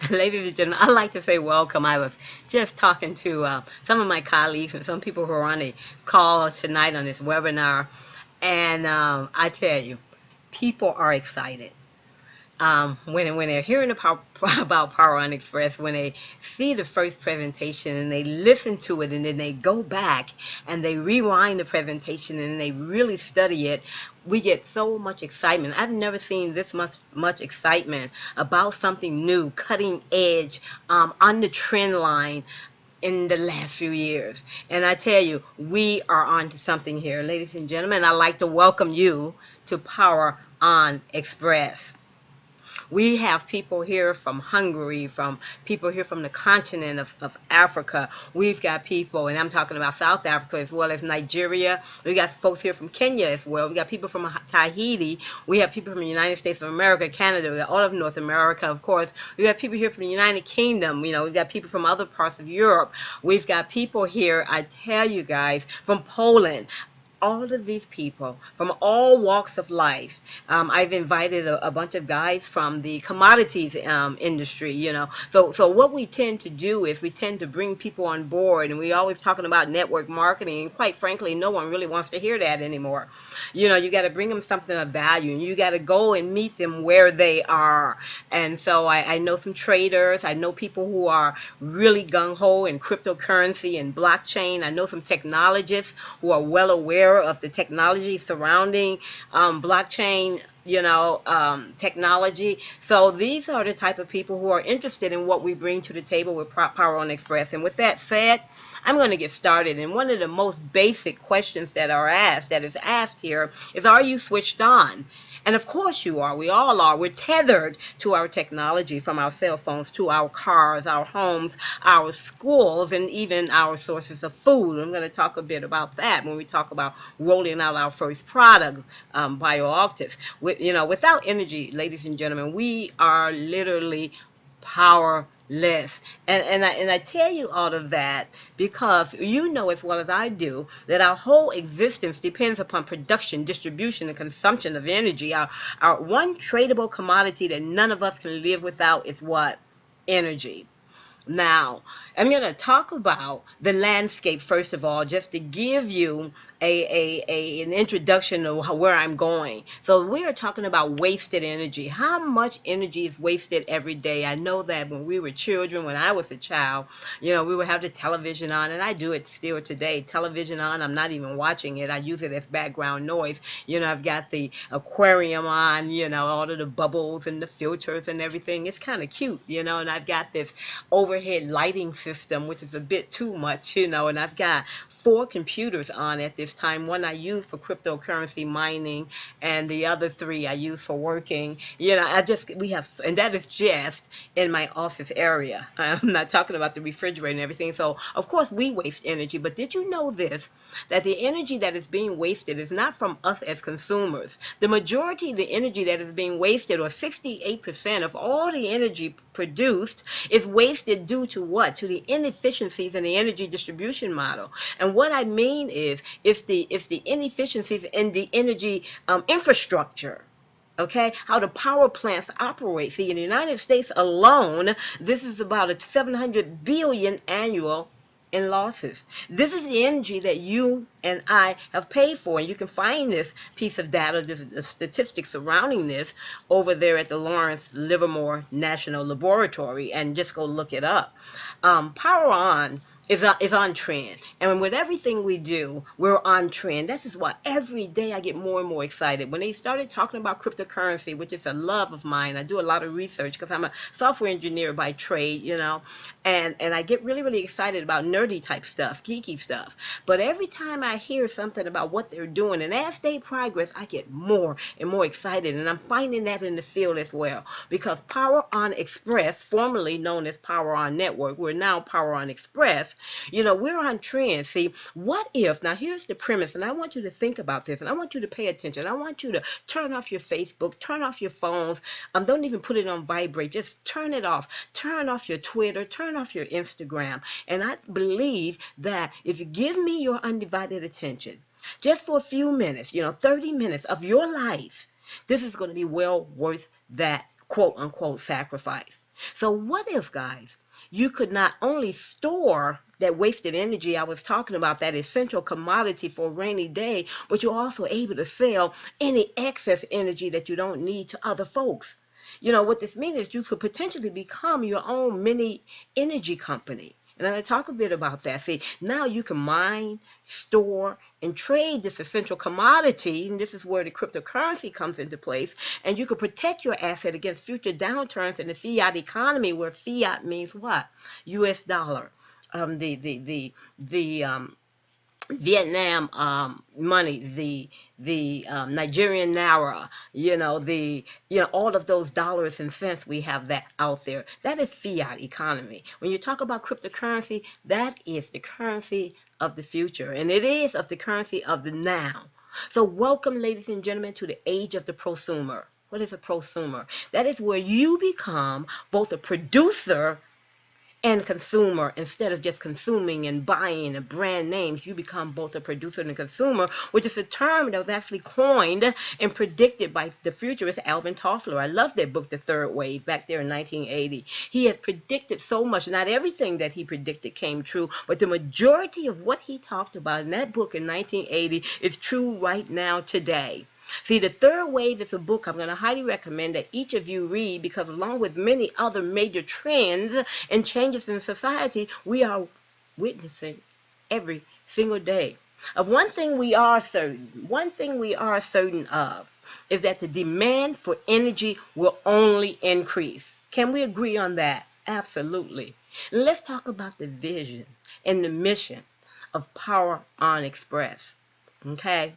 Ladies and gentlemen, I'd like to say welcome. I was just talking to some of my colleagues and some people who are on a call tonight on this webinar, and I tell you, people are excited. When they're hearing about PowerOn Express, when they see the first presentation and they listen to it and then they go back and they rewind the presentation and they really study it, we get so much excitement. I've never seen this much excitement about something new, cutting edge, on the trend line in the last few years. And I tell you, we are on to something here. Ladies and gentlemen, I'd like to welcome you to PowerOn Express. We have people here from Hungary, from people here from the continent of Africa. We've got people, and I'm talking about South Africa as well as Nigeria. We got folks here from Kenya as well. We got people from Tahiti. We have people from the United States of America, Canada. We got all of North America, of course. We got people here from the United Kingdom. You know, we've got people from other parts of Europe. We've got people here, I tell you guys, from Poland. All of these people from all walks of life. I've invited a bunch of guys from the commodities industry, you know. So what we tend to do is we tend to bring people on board, and we're always talking about network marketing, and quite frankly, no one really wants to hear that anymore. You know, you got to bring them something of value, and you got to go and meet them where they are. And so I know some traders. I know people who are really gung-ho in cryptocurrency and blockchain. I know some technologists who are well aware of the technology surrounding blockchain, you know, technology. So these are the type of people who are interested in what we bring to the table with PowerOn Express. And with that said, I'm going to get started. And one of the most basic questions that is asked here is, are you switched on? And of course you are. We all are. We're tethered to our technology, from our cell phones to our cars, our homes, our schools, and even our sources of food. I'm going to talk a bit about that when we talk about rolling out our first product, BioOctave. You know, without energy, ladies and gentlemen, we are literally powerless. And I tell you all of that because you know as well as I do that our whole existence depends upon production, distribution, and consumption of energy. Our one tradable commodity that none of us can live without is what? Energy. Now, I'm going to talk about the landscape first of all, just to give you an introduction to where I'm going. So we are talking about wasted energy. How much energy is wasted every day? I know that when we were children, when I was a child, you know, we would have the television on, and I do it still today. Television on, I'm not even watching it. I use it as background noise. You know, I've got the aquarium on, you know, all of the bubbles and the filters and everything. It's kind of cute, you know, and I've got this overhead lighting system, which is a bit too much, you know, and I've got 4 computers on at this time. One I use for cryptocurrency mining, and the other 3 I use for working. You know, and that is just in my office area. I'm not talking about the refrigerator and everything. So, of course, we waste energy. But did you know this? That the energy that is being wasted is not from us as consumers. The majority of the energy that is being wasted, or 68% of all the energy produced, is wasted due to what? To the inefficiencies in the energy distribution model. And what I mean is, it's the inefficiencies in the energy infrastructure. Okay, how the power plants operate. See, in the United States alone, this is about a 700 billion annual in losses. This is the energy that you and I have paid for, and you can find this piece of data, the statistics surrounding this, over there at the Lawrence Livermore National Laboratory, and just go look it up. PowerOn is on trend, and with everything we do, we're on trend. This is why every day I get more and more excited. When they started talking about cryptocurrency, which is a love of mine, I do a lot of research because I'm a software engineer by trade, you know, and I get really, really excited about nerdy type stuff, geeky stuff. But every time I hear something about what they're doing, and as they progress, I get more and more excited, and I'm finding that in the field as well, because PowerOn Express, formerly known as PowerOn Network, we're now PowerOn Express. You know, we're on trend. See, what if, now here's the premise, and I want you to think about this, and I want you to pay attention. I want you to turn off your Facebook, turn off your phones, don't even put it on vibrate, just turn it off. Turn off your Twitter, turn off your Instagram. And I believe that if you give me your undivided attention, just for a few minutes, you know, 30 minutes of your life, this is going to be well worth that quote-unquote sacrifice. So what if, guys, you could not only store that wasted energy I was talking about, that essential commodity for a rainy day, but you're also able to sell any excess energy that you don't need to other folks. You know, what this means is you could potentially become your own mini energy company. And I'm going to talk a bit about that. See, now you can mine, store, and trade this essential commodity, and this is where the cryptocurrency comes into place, and you can protect your asset against future downturns in the fiat economy, where fiat means what? US dollar. The Vietnam money, the Nigerian naira, all of those dollars and cents we have that out there. That is fiat economy. When you talk about cryptocurrency, that is the currency of the future, and it is of the currency of the now. So welcome, ladies and gentlemen, to the age of the prosumer. What is a prosumer? That is where you become both a producer and consumer. Instead of just consuming and buying and brand names, you become both a producer and a consumer, which is a term that was actually coined and predicted by the futurist Alvin Toffler. I love that book, The Third Wave, back there in 1980. He has predicted so much. Not everything that he predicted came true, but the majority of what he talked about in that book in 1980 is true right now today. See, The Third Wave is a book I'm going to highly recommend that each of you read, because along with many other major trends and changes in society, we are witnessing every single day. Of one thing we are certain of is that the demand for energy will only increase. Can we agree on that? Absolutely. Let's talk about the vision and the mission of PowerOn Express. Okay?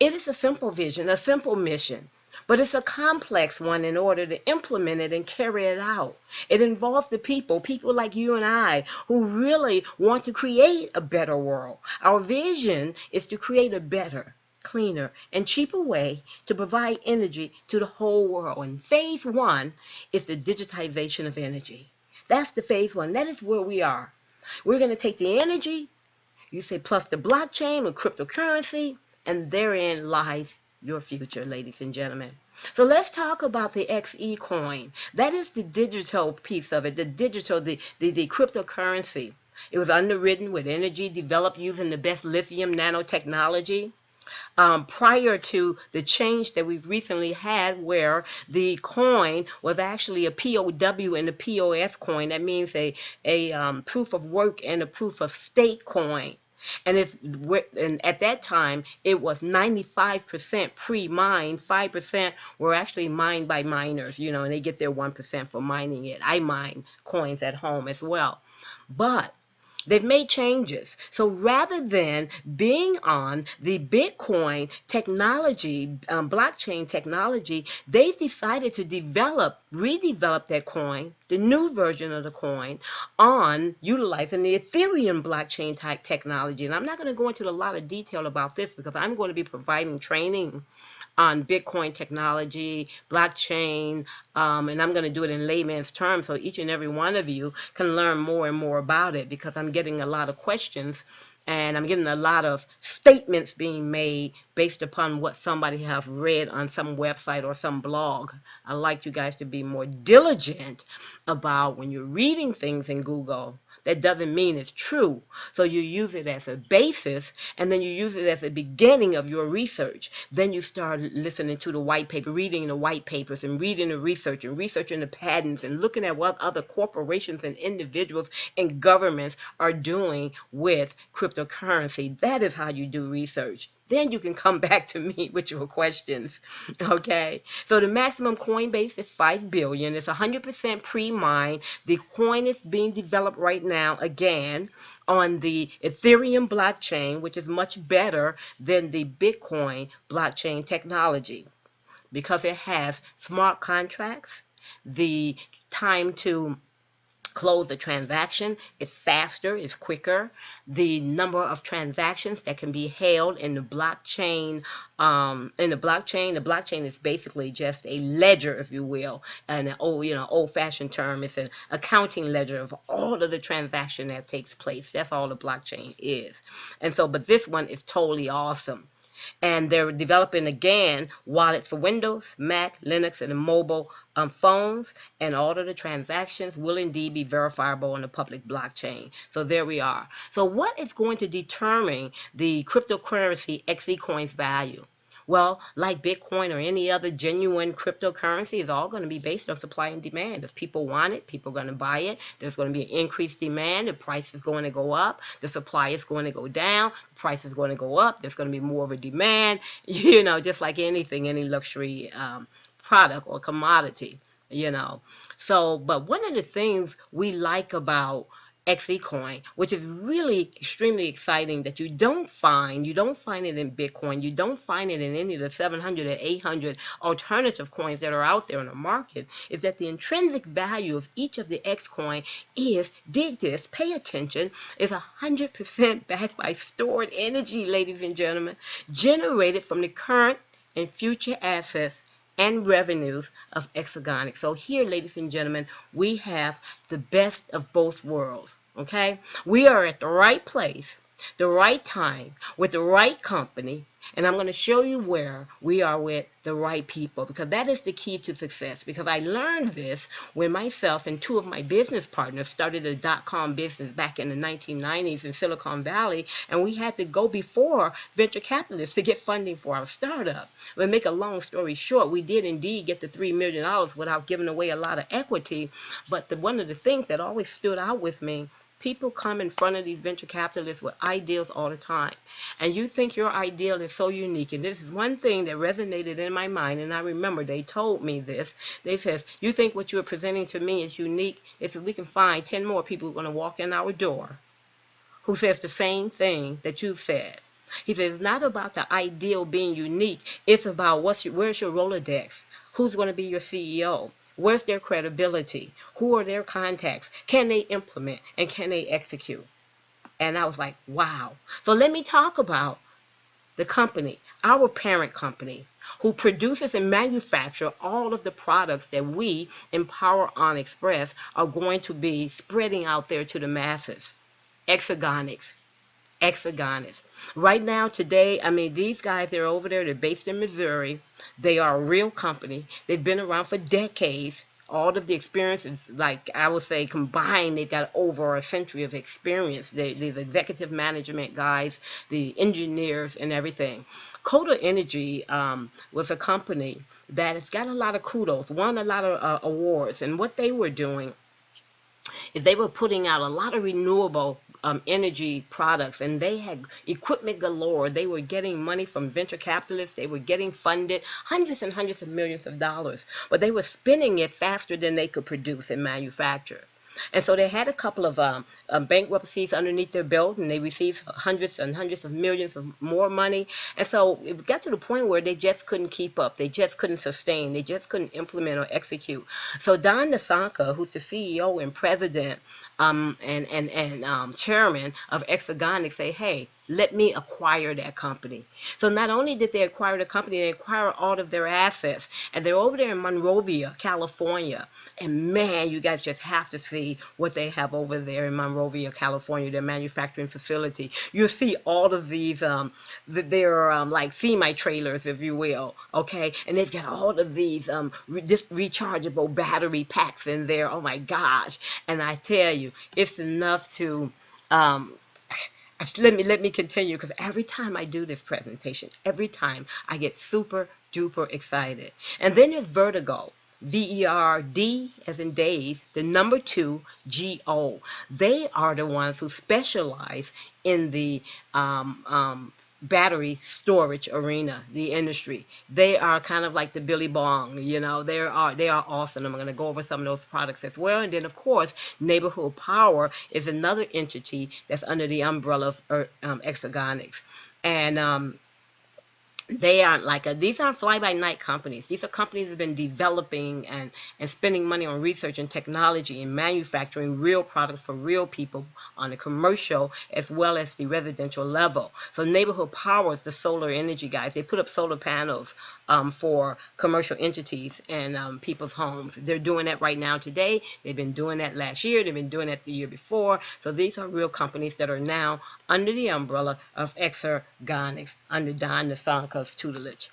It is a simple vision, a simple mission, but it's a complex one in order to implement it and carry it out. It involves the people like you and I, who really want to create a better world. Our vision is to create a better, cleaner, and cheaper way to provide energy to the whole world. And phase one is the digitization of energy. That's the phase one. That is where we are. We're going to take the energy, you say, plus the blockchain or cryptocurrency, and therein lies your future, ladies and gentlemen. So let's talk about the XeCoin. That is the digital piece of it, the cryptocurrency. It was underwritten with energy developed using the best lithium nanotechnology. Prior to the change that we've recently had, where the coin was actually a POW and a POS coin. That means a proof of work and a proof of stake coin. And at that time, it was 95% pre-mined. 5% were actually mined by miners, and they get their 1% for mining it. I mine coins at home as well. But they've made changes. So rather than being on the Bitcoin technology, blockchain technology, they've decided to redevelop that coin, the new version of the coin, on utilizing the Ethereum blockchain type technology. And I'm not going to go into a lot of detail about this, because I'm going to be providing training on Bitcoin technology, blockchain, and I'm going to do it in layman's terms so each and every one of you can learn more and more about it, because I'm getting a lot of questions and I'm getting a lot of statements being made based upon what somebody have read on some website or some blog. I'd like you guys to be more diligent about when you're reading things in Google. That doesn't mean it's true. So you use it as a basis, and then you use it as a beginning of your research. Then you start listening to the white paper, reading the white papers, and reading the research, and researching the patents, and looking at what other corporations and individuals and governments are doing with cryptocurrency. That is how you do research. Then you can come back to me with your questions, okay? So the maximum coin base is 5 billion. It's 100% pre-mined. The coin is being developed right now, again, on the Ethereum blockchain, which is much better than the Bitcoin blockchain technology, because it has smart contracts. The time to close the transaction is faster, is quicker. The number of transactions that can be held in the blockchain, the blockchain is basically just a ledger, if you will, and an old-fashioned term. It's an accounting ledger of all of the transaction that takes place. That's all the blockchain is. And so, but this one is totally awesome. And they're developing again wallets for Windows, Mac, Linux, and mobile phones, and all of the transactions will indeed be verifiable on the public blockchain. So there we are. So what is going to determine the cryptocurrency XeCoin's value? Well, like Bitcoin or any other genuine cryptocurrency, it's all going to be based on supply and demand. If people want it, people are going to buy it. There's going to be an increased demand. The price is going to go up. The supply is going to go down. The price is going to go up. There's going to be more of a demand, just like anything, any luxury product or commodity. So, but one of the things we like about XeCoin, which is really extremely exciting, that you don't find it in Bitcoin, you don't find it in any of the 700 or 800 alternative coins that are out there in the market, is that the intrinsic value of each of the XCoin is, dig this, pay attention, is 100% backed by stored energy, ladies and gentlemen, generated from the current and future assets and revenues of Exergenix. So here, ladies and gentlemen, we have the best of both worlds. Okay, we are at the right place, the right time, with the right company, and I'm going to show you where we are with the right people, because that is the key to success. Because I learned this when myself and two of my business partners started a .com business back in the 1990s in Silicon Valley, and we had to go before venture capitalists to get funding for our startup. To make a long story short, we did indeed get the $3 million without giving away a lot of equity. But one of the things that always stood out with me, people come in front of these venture capitalists with ideals all the time. And you think your ideal is so unique. And this is one thing that resonated in my mind. And I remember they told me this. They says, you think what you're presenting to me is unique? They said, we can find 10 more people who are going to walk in our door who says the same thing that you said. He says, it's not about the ideal being unique. It's about where's your Rolodex? Who's going to be your CEO? Where's their credibility? Who are their contacts? Can they implement and can they execute? And I was like, wow. So let me talk about the company, our parent company, who produces and manufacture all of the products that we in PowerOn Xpress are going to be spreading out there to the masses. Exergenix. Right now, today, I mean, these guys, they're over there. They're based in Missouri. They are a real company. They've been around for decades. All of the experiences, like I would say, combined, they've got over a century of experience. These executive management guys, the engineers, and everything. Coda Energy was a company that has got a lot of kudos, won a lot of awards. And what they were doing is they were putting out a lot of renewable energy products, and they had equipment galore. They were getting money from venture capitalists. They were getting funded hundreds and hundreds of millions of dollars, but they were spending it faster than they could produce and manufacture. And so they had a couple of bankruptcies underneath their belt, and they received hundreds and hundreds of millions of more money. And so it got to the point where they just couldn't keep up. They just couldn't sustain. They just couldn't implement or execute. So Don Nasanka, who's the CEO and president and chairman of Exergenix, say, hey, let me acquire that company. So not only did they acquire the company, they acquired all of their assets. And they're over there in Monrovia, California. And man, you guys just have to see what they have over there in Monrovia, California, their manufacturing facility. You'll see all of these, they're like semi-trailers, if you will, okay? And they've got all of these rechargeable battery packs in there. Oh my gosh. And I tell you, it's enough to... let me continue, because every time I do this presentation, every time I get super duper excited. And then there's Vertigo, V-E-R-D as in Dave, the number 2, G-O. They are the ones who specialize in the battery storage arena, the industry. They are kind of like the Billy Bong, they are awesome. I'm going to go over some of those products as well. And then, of course, Neighborhood Power is another entity that's under the umbrella of Exergenix. And They aren't like these aren't fly-by-night companies. These are companies that have been developing and spending money on research and technology and manufacturing real products for real people on the commercial as well as the residential level. So Neighborhood Power is the solar energy guys. They put up solar panels for commercial entities and people's homes. They're doing that right now today. They've been doing that last year. They've been doing that the year before. So these are real companies that are now under the umbrella of Exergenix, under Don Nasanka's tutelage.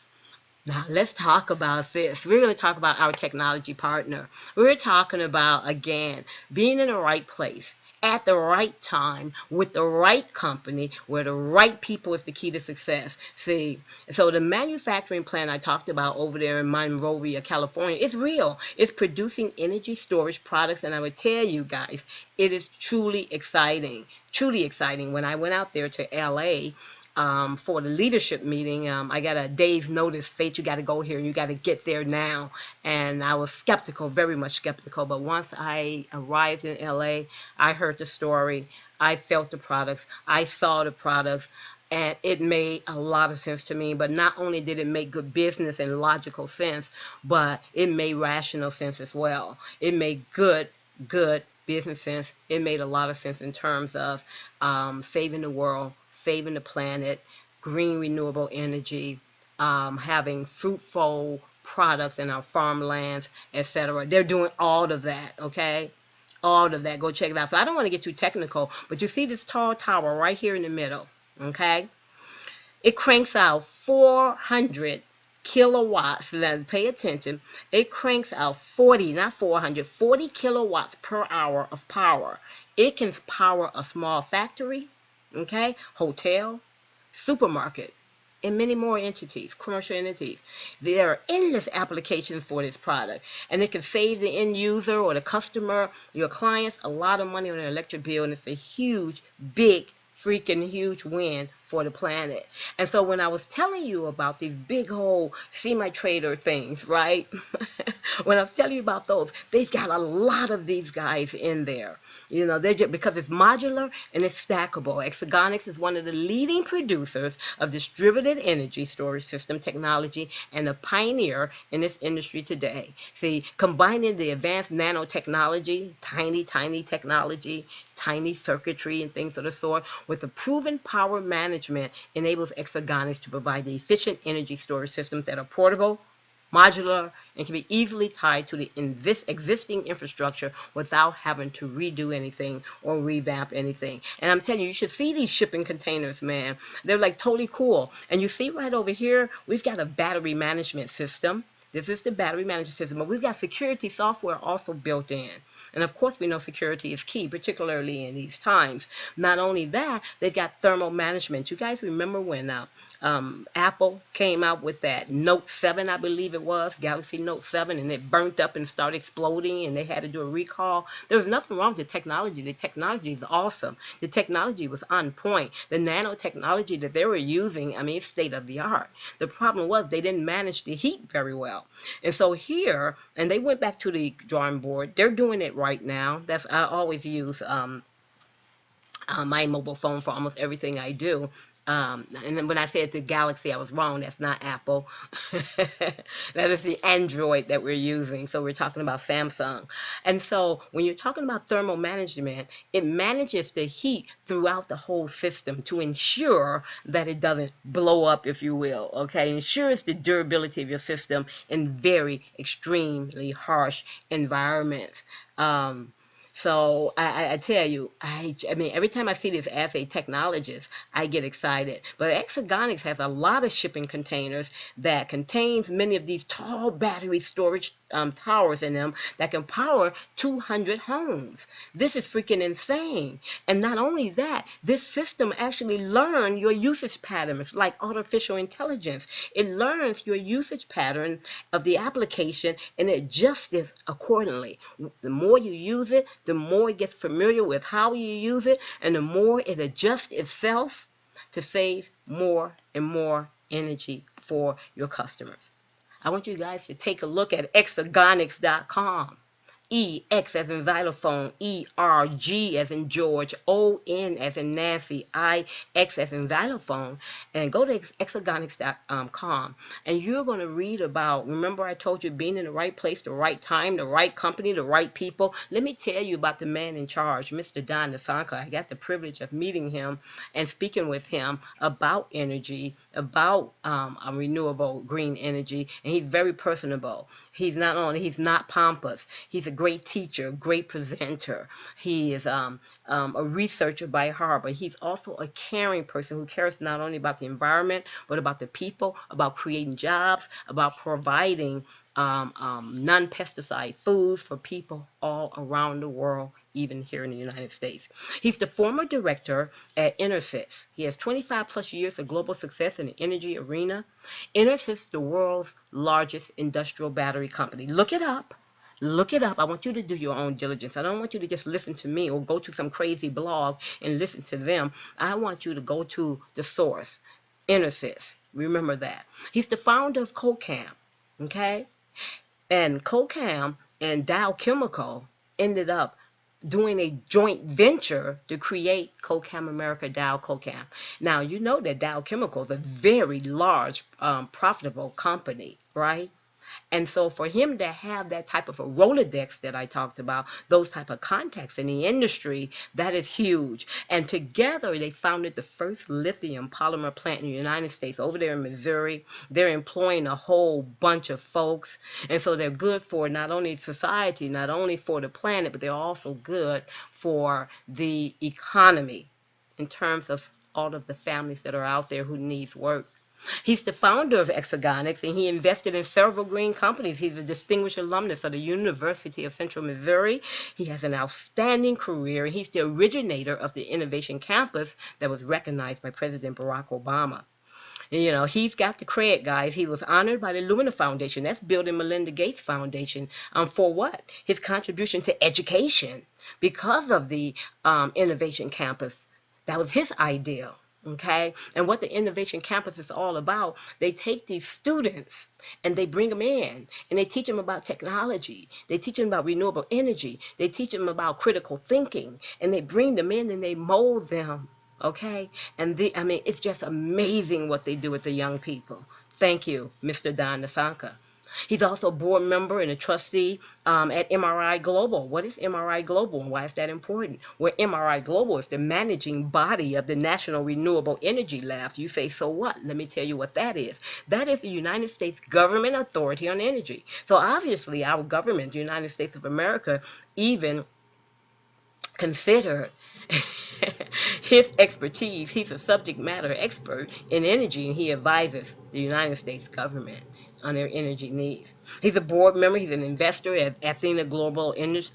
Now, let's talk about this. We're going to talk about our technology partner. We're talking about, again, being in the right place at the right time with the right company where the right people is the key to success. See, so the manufacturing plant I talked about over there in Monrovia, California, it's real. It's producing energy storage products, and I would tell you guys, it is truly exciting. Truly exciting. When I went out there to LA, for the leadership meeting, I got a day's notice, Faith, you got to go here, you got to get there now. And I was skeptical, very much skeptical. But once I arrived in LA, I heard the story, I felt the products, I saw the products, and it made a lot of sense to me. But not only did it make good business and logical sense, but it made rational sense as well. It made good business sense. It made a lot of sense in terms of saving the world, saving the planet, green renewable energy, having fruitful products in our farmlands, etc. They're doing all of that, okay? All of that. Go check it out. So I don't want to get too technical, but you see this tall tower right here in the middle, okay? It cranks out 400 kilowatts. Now pay attention. It cranks out 40, not 400, 40 kilowatts per hour of power. It can power a small factory, okay, hotel, supermarket, and many more entities, commercial entities. There are endless applications for this product, and it can save the end user or the customer, your clients, a lot of money on their electric bill, and it's a huge, big, freaking huge win for the planet. And so when I was telling you about these big old semi-trader things, right? When I was telling you about those, they've got a lot of these guys in there. You know, they're just, because it's modular and it's stackable. Exergenix is one of the leading producers of distributed energy storage system technology and a pioneer in this industry today. See, combining the advanced nanotechnology, tiny technology, tiny circuitry and things of the sort, with a proven power management enables Exergenix to provide the efficient energy storage systems that are portable, modular, and can be easily tied to the existing infrastructure without having to redo anything or revamp anything. And I'm telling you, you should see these shipping containers, man. They're like totally cool. And you see right over here, we've got a battery management system. This is the battery management system, but we've got security software also built in. And of course, we know security is key, particularly in these times. Not only that, they've got thermal management. You guys remember when Apple came out with that Note 7, I believe it was, Galaxy Note 7, and it burnt up and started exploding, and they had to do a recall. There was nothing wrong with the technology. The technology is awesome. The technology was on point. The nanotechnology that they were using, I mean, it's state of the art. The problem was they didn't manage the heat very well. And so here, and they went back to the drawing board. They're doing it right now. I always use my mobile phone for almost everything I do. And then when I said the Galaxy, I was wrong. That's not Apple. That is the Android that we're using. So we're talking about Samsung. And so when you're talking about thermal management, it manages the heat throughout the whole system to ensure that it doesn't blow up, if you will. Okay, ensures the durability of your system in very extremely harsh environments. So I tell you, I mean, every time I see this as a technologist, I get excited. But Exergenix has a lot of shipping containers that contains many of these tall battery storage towers in them that can power 200 homes. This is freaking insane. And not only that, this system actually learns your usage patterns like artificial intelligence. It learns your usage pattern of the application and it adjusts it accordingly. The more you use it, the more it gets familiar with how you use it, and the more it adjusts itself to save more and more energy for your customers. I want you guys to take a look at exergenix.com. E, X as in xylophone, E, R, G as in George, O, N as in Nancy, I, X as in xylophone, and go to Exergenix.com, and you're going to read about, remember I told you, being in the right place, the right time, the right company, the right people. Let me tell you about the man in charge, Mr. Don DeSanka. I got the privilege of meeting him and speaking with him about energy, about renewable green energy, and he's very personable. He's not pompous. He's a great teacher, great presenter. He is a researcher by heart, but he's also a caring person who cares not only about the environment, but about the people, about creating jobs, about providing non-pesticide foods for people all around the world, even here in the United States. He's the former director at Enersys. He has 25 plus years of global success in the energy arena. Enersys is the world's largest industrial battery company. Look it up. Look it up. I want you to do your own diligence. I don't want you to just listen to me or go to some crazy blog and listen to them. I want you to go to the source, Enersys. Remember that. He's the founder of CoCam, okay? And CoCam and Dow Chemical ended up doing a joint venture to create CoCam America, Dow CoCam. Now, you know that Dow Chemical is a very large, profitable company, right? And so for him to have that type of a Rolodex that I talked about, those type of contacts in the industry, that is huge. And together they founded the first lithium polymer plant in the United States over there in Missouri. They're employing a whole bunch of folks. And so they're good for not only society, not only for the planet, but they're also good for the economy in terms of all of the families that are out there who needs work. He's the founder of Exergenix, and he invested in several green companies. He's a distinguished alumnus of the University of Central Missouri. He has an outstanding career, and he's the originator of the Innovation Campus that was recognized by President Barack Obama. And, you know, he's got the credit, guys. He was honored by the Lumina Foundation. That's Bill and Melinda Gates Foundation. For what? His contribution to education because of the Innovation Campus. That was his idea. Okay, and what the Innovation Campus is all about, they take these students and they bring them in and they teach them about technology. They teach them about renewable energy. They teach them about critical thinking, and they bring them in and they mold them. Okay, and I mean, it's just amazing what they do with the young people. Thank you, Mr. Don DeSanka. He's also a board member and a trustee at MRI Global. What is MRI Global and why is that important? Well, MRI Global is the managing body of the National Renewable Energy Labs. You say, so what? Let me tell you what that is. That is the United States Government Authority on Energy. So obviously our government, the United States of America, even considered his expertise. He's a subject matter expert in energy, and he advises the United States government on their energy needs. He's a board member. He's an investor at Athena Global Energy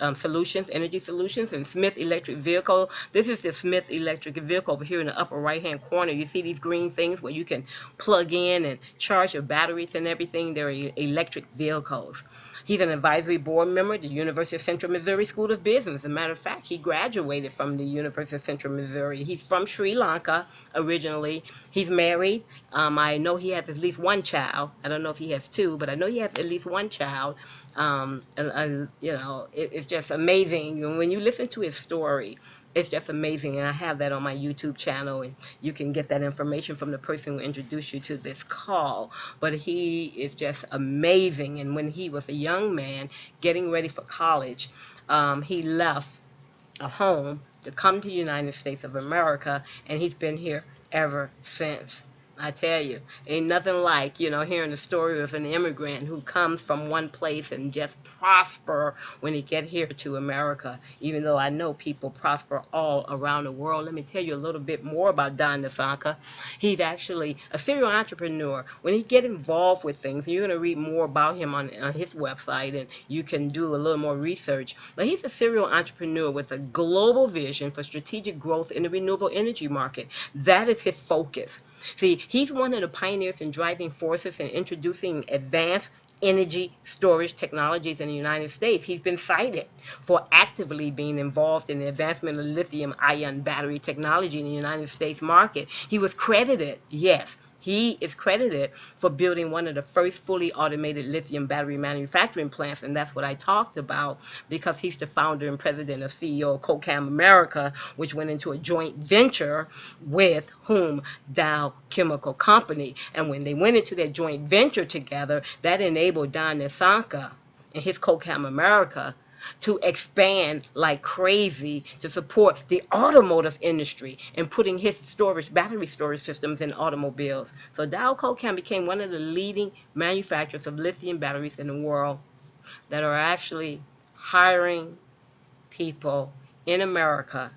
Solutions, and Smith Electric Vehicle. This is the Smith Electric Vehicle over here in the upper right-hand corner. You see these green things where you can plug in and charge your batteries and everything. They're electric vehicles. He's an advisory board member at the University of Central Missouri School of Business. As a matter of fact, he graduated from the University of Central Missouri. He's from Sri Lanka originally. He's married. I know he has at least one child. I don't know if he has two, but I know he has at least one child. And you know, it's just amazing. When you listen to his story, it's just amazing, and I have that on my YouTube channel, and you can get that information from the person who introduced you to this call. But he is just amazing, and when he was a young man getting ready for college, he left a home to come to the United States of America, and he's been here ever since. I tell you, ain't nothing like, you know, hearing the story of an immigrant who comes from one place and just prosper when he get here to America. Even though I know people prosper all around the world. Let me tell you a little bit more about Don DeSanka. He's actually a serial entrepreneur. When he get involved with things, you're going to read more about him on his website, and you can do a little more research. But he's a serial entrepreneur with a global vision for strategic growth in the renewable energy market. That is his focus. See, he's one of the pioneers and driving forces in introducing advanced energy storage technologies in the United States. He's been cited for actively being involved in the advancement of lithium-ion battery technology in the United States market. He was credited, yes, He is credited for building one of the first fully automated lithium battery manufacturing plants, and that's what I talked about, because he's the founder and president of CEO of CoCam America, which went into a joint venture with whom? Dow Chemical Company. And when they went into that joint venture together, that enabled Don Nisanka and his CoCam America to expand like crazy to support the automotive industry and putting his battery storage systems in automobiles. So Dow CoCam became one of the leading manufacturers of lithium batteries in the world that are actually hiring people in America.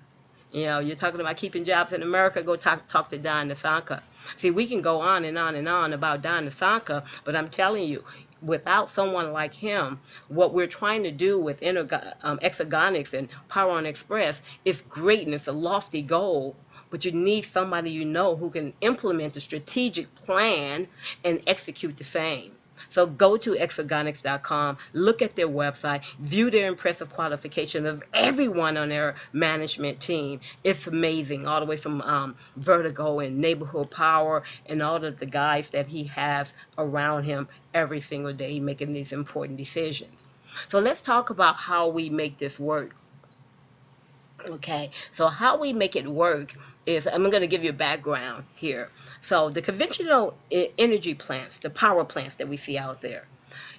You know, you're talking about keeping jobs in America, go talk to Don Nisanka. See, we can go on and on and on about Don Nisanka, but I'm telling you, without someone like him, what we're trying to do with Exergenix and PowerOn Xpress is great, and it's a lofty goal, but you need somebody you know who can implement a strategic plan and execute the same. So go to Exergenix.com, look at their website, view their impressive qualifications of everyone on their management team. It's amazing, all the way from Vertigo and Neighborhood Power and all of the guys that he has around him every single day making these important decisions. So let's talk about how we make this work. Okay, so how we make it work is, I'm going to give you a background here. So the conventional energy plants, the power plants that we see out there,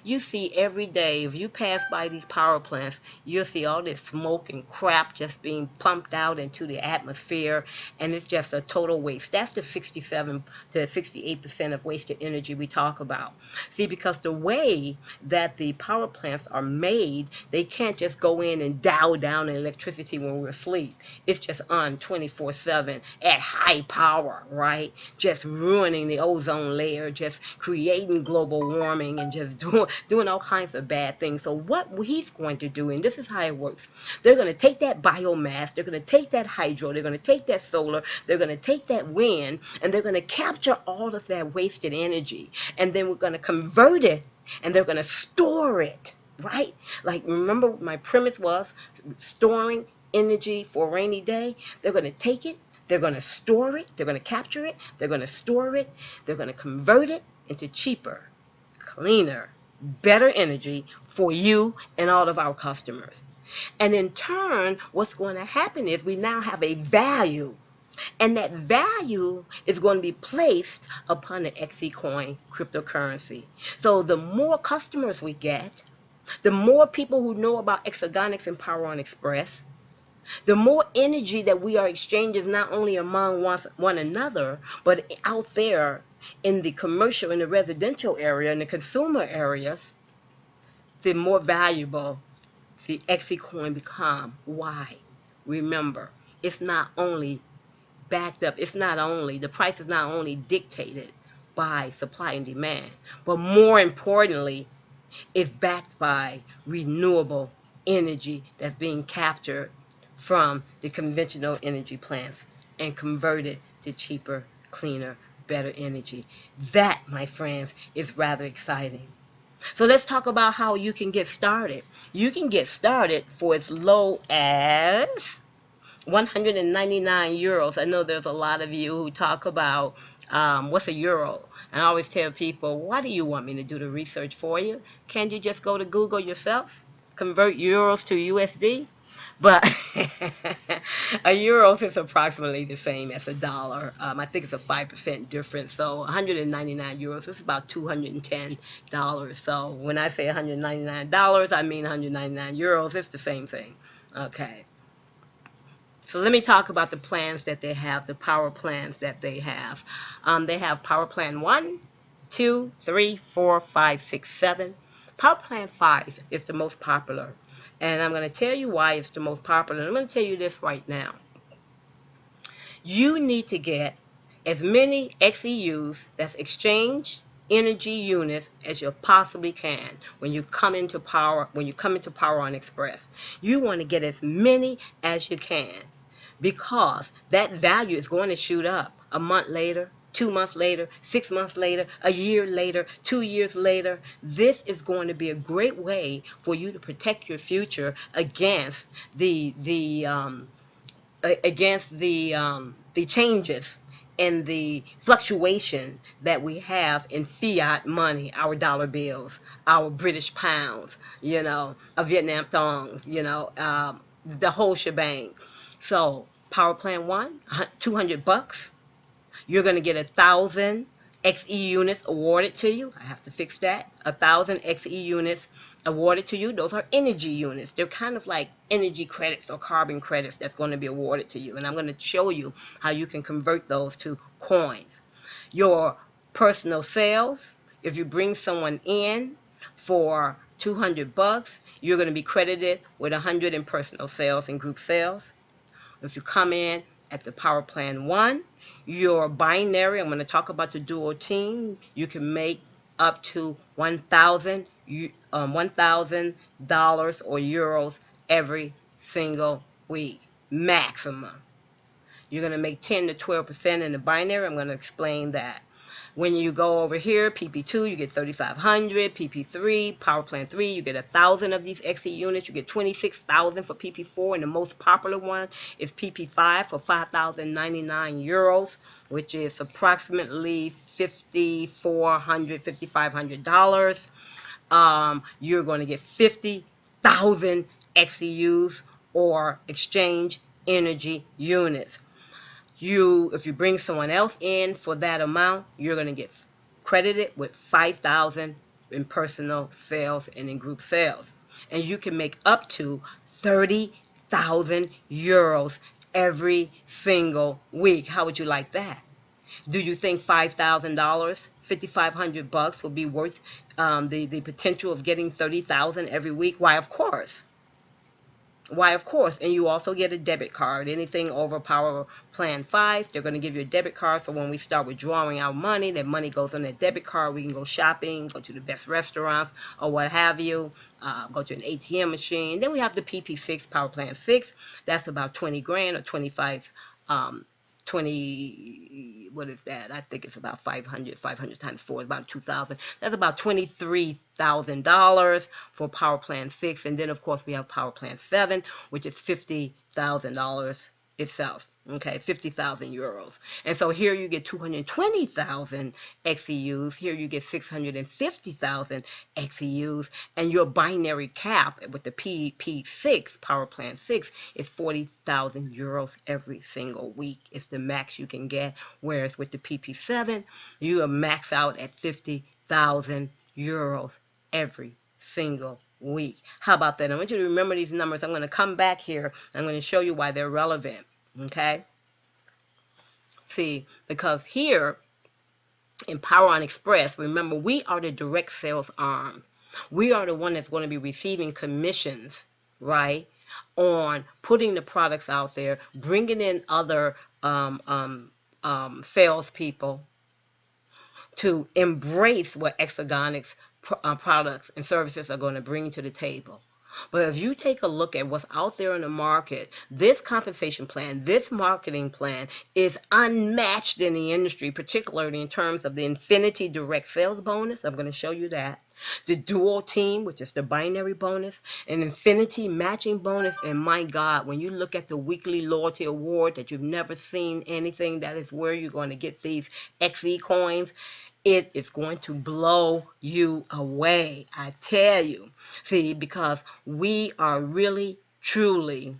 you see every day, if you pass by these power plants, you'll see all this smoke and crap just being pumped out into the atmosphere, and it's just a total waste. That's the 67 to 68% of wasted energy we talk about. See, because the way that the power plants are made, they can't just go in and dial down electricity when we're asleep. It's just on 24/7 at high power, right? Just ruining the ozone layer, just creating global warming, and just doing all kinds of bad things. So what he's going to do, and this is how it works, they're going to take that biomass, they're going to take that hydro, they're going to take that solar, they're going to take that wind, and they're going to capture all of that wasted energy, and then we're going to convert it, and they're going to store it, right? Like, remember my premise was storing energy for a rainy day. They're going to take it, they're going to store it, they're going to capture it, they're going to store it, they're going to convert it into cheaper, cleaner, better energy for you and all of our customers. And in turn, what's going to happen is we now have a value, and that value is going to be placed upon the XeCoin cryptocurrency. So the more customers we get, the more people who know about Exergenix and PowerOn Xpress, the more energy that we are exchanging, not only among one another, but out there in the commercial, in the residential area, in the consumer areas, the more valuable the XeCoin become. Why? Remember, it's not only backed up, the price is not only dictated by supply and demand, but more importantly, it's backed by renewable energy that's being captured from the conventional energy plants and converted to cheaper, cleaner, better energy. That, my friends, is rather exciting. So let's talk about how you can get started. You can get started for as low as 199 euros. I know there's a lot of you who talk about what's a euro. And I always tell people, why do you want me to do the research for you? Can't you just go to Google yourself, convert euros to USD? But a euro is approximately the same as a dollar. I think it's a 5% difference. So 199 euros is about $210. So when I say $199, I mean 199 euros. It's the same thing. Okay. So let me talk about the plans that they have, the power plans that they have. They have Power Plan 1, 2, 3, 4, 5, 6, 7. Power Plan 5 is the most popular. And I'm going to tell you why it's the most popular. I'm going to tell you this right now. You need to get as many XEUs, that's exchange energy units, as you possibly can when you come into PowerOn Xpress. You want to get as many as you can, because that value is going to shoot up a month later, 2 months later, 6 months later, a year later, 2 years later. This is going to be a great way for you to protect your future against the changes in the fluctuation that we have in fiat money, our dollar bills, our British pounds, a Vietnam thongs, the whole shebang. So power plan one, $200. You're going to get 1,000 XE units awarded to you. I have to fix that. 1,000 XE units awarded to you. Those are energy units. They're kind of like energy credits or carbon credits that's going to be awarded to you. And I'm going to show you how you can convert those to coins. Your personal sales, if you bring someone in for $200, you're going to be credited with 100 in personal sales and group sales. If you come in at the power plan 1, your binary, I'm going to talk about the dual team, you can make up to $1,000 or euros every single week, maximum. You're going to make 10 to 12% in the binary. I'm going to explain that. When you go over here, PP2, you get 3,500. PP3, Power Plan 3, you get 1,000 of these XE units. You get 26,000 for PP4, and the most popular one is PP5 for 5,099 euros, which is approximately $5,400, $5,500. You're going to get 50,000 XEUs or exchange energy units. If you bring someone else in for that amount, you're going to get credited with 5,000 in personal sales and in group sales. And you can make up to 30,000 euros every single week. How would you like that? Do you think $5,000, $5,500 will be worth the potential of getting 30,000 every week? Why, of course. Why, of course. And you also get a debit card. Anything over Power Plan 5, they're going to give you a debit card. So when we start withdrawing our money, that money goes on that debit card. We can go shopping, go to the best restaurants or what have you, go to an ATM machine. Then we have the PP6, Power Plan 6. That's about 20 grand or 25 20, what is that? I think it's about 500 times 4 is about 2,000. That's about $23,000 for Power Plan 6. And then, of course, we have Power Plan 7, which is $50,000 itself. Okay, 50,000 euros. And so here you get 220,000 XEUs. Here you get 650,000 XEUs. And your binary cap with the PP6, Power Plan 6, is 40,000 euros every single week. It's the max you can get. Whereas with the PP7, you are maxed out at 50,000 euros every single week. How about that? I want you to remember these numbers. I'm going to come back here. I'm going to show you why they're relevant. Okay? See, because here in PowerOn Express, remember, we are the direct sales arm. We are the one that's going to be receiving commissions, right, on putting the products out there, bringing in other salespeople to embrace what Exergenix products and services are going to bring to the table. But if you take a look at what's out there in the market, this compensation plan, this marketing plan is unmatched in the industry, particularly in terms of the Infinity Direct Sales bonus. I'm going to show you that. The Dual Team, which is the binary bonus, an Infinity Matching bonus, and my God, when you look at the Weekly Loyalty Award that you've never seen anything, that is where you're going to get these XeCoins. It is going to blow you away, I tell you. See, because we are really, truly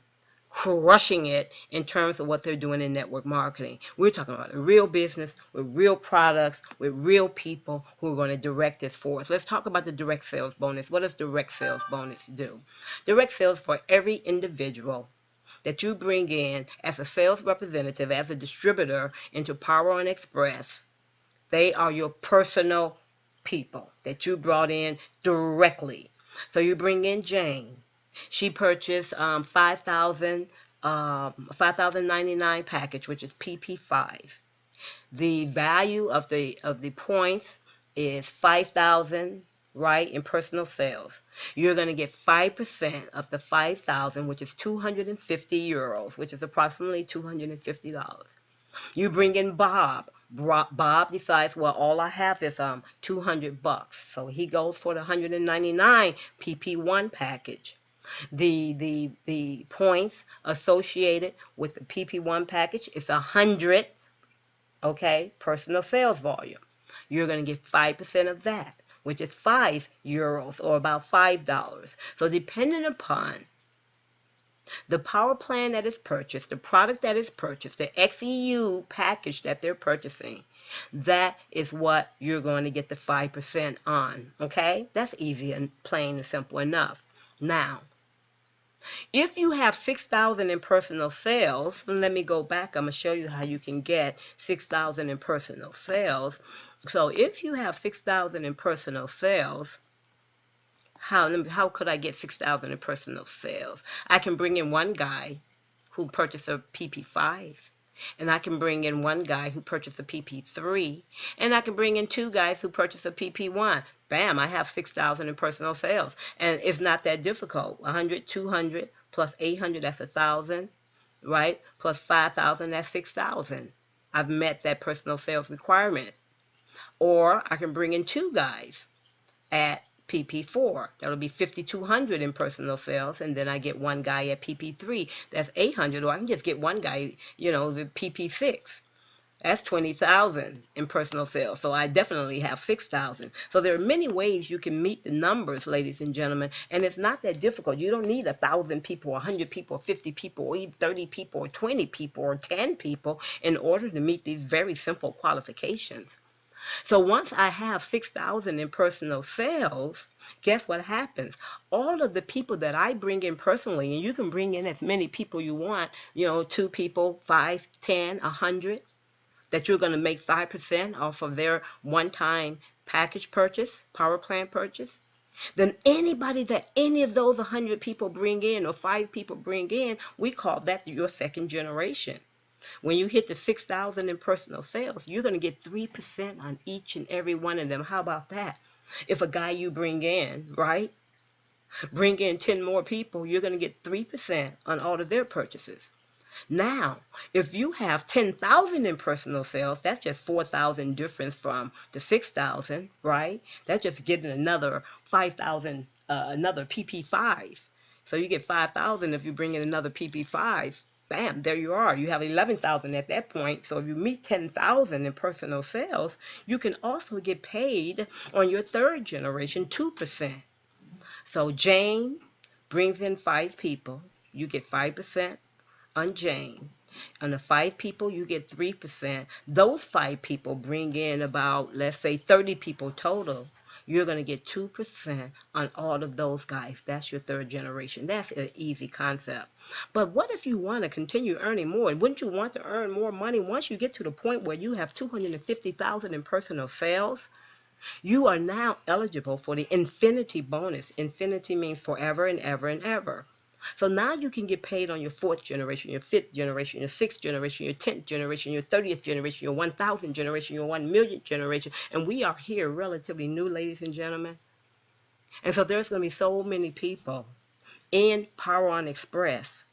crushing it in terms of what they're doing in network marketing. We're talking about a real business with real products, with real people who are going to direct this for us. Let's talk about the direct sales bonus. What does direct sales bonus do? Direct sales for every individual that you bring in as a sales representative, as a distributor into PowerOn Express. They are your personal people that you brought in directly. So you bring in Jane. She purchased 5,099 package, which is PP5. The value of the points is 5,000, right, in personal sales. You're going to get 5% of the 5,000, which is 250 euros, which is approximately $250. You bring in Bob. Bob decides, well, all I have is $200, so he goes for the 199 PP1 package. The points associated with the PP1 package is 100 okay, personal sales volume. You're going to get 5% of that, which is €5 or about $5. So depending upon the power plan that is purchased, the product that is purchased, the XEU package that they're purchasing, that is what you're going to get the 5% on, okay? That's easy and plain and simple enough. Now, if you have 6,000 in personal sales, let me go back. I'm going to show you how you can get 6,000 in personal sales. So if you have 6,000 in personal sales, how could I get 6,000 in personal sales? I can bring in one guy who purchased a PP5, and I can bring in one guy who purchased a PP3, and I can bring in two guys who purchased a PP1. Bam, I have 6,000 in personal sales. And it's not that difficult. 100, 200, plus 800, that's 1,000, right? Plus 5,000, that's 6,000. I've met that personal sales requirement. Or I can bring in two guys at PP4. That'll be 5,200 in personal sales, and then I get one guy at PP3. That's 800, or I can just get one guy, the PP6. That's 20,000 in personal sales. So I definitely have 6,000. So there are many ways you can meet the numbers, ladies and gentlemen, and it's not that difficult. You don't need 1,000 people, 100 people, 50 people, or even 30 people, or 20 people, or 10 people in order to meet these very simple qualifications. So once I have 6,000 in personal sales, guess what happens? All of the people that I bring in personally, and you can bring in as many people you want, 2 people, 5, 10, 100, that you're going to make 5% off of their one-time package purchase, power plant purchase, then anybody that any of those 100 people bring in or 5 people bring in, we call that your second generation. When you hit the 6,000 in personal sales, you're going to get 3% on each and every one of them. How about that? If a guy you bring in, right, bring in 10 more people, you're going to get 3% on all of their purchases. Now, if you have 10,000 in personal sales, that's just 4,000 difference from the 6,000, right? That's just getting another 5,000, another PP5. So you get 5,000 if you bring in another PP5. Bam, there you are. You have 11,000 at that point. So if you meet 10,000 in personal sales, you can also get paid on your third generation 2%. So Jane brings in 5 people. You get 5% on Jane. On the 5 people, you get 3%. Those 5 people bring in about, let's say, 30 people total. You're going to get 2% on all of those guys. That's your third generation. That's an easy concept. But what if you want to continue earning more? Wouldn't you want to earn more money once you get to the point where you have 250,000 in personal sales? You are now eligible for the infinity bonus. Infinity means forever and ever and ever. So now you can get paid on your 4th generation, your 5th generation, your 6th generation, your 10th generation, your 30th generation, your 1,000th generation, your 1,000,000th generation. And we are here relatively new, ladies and gentlemen. And so there's going to be so many people in PowerOn Express.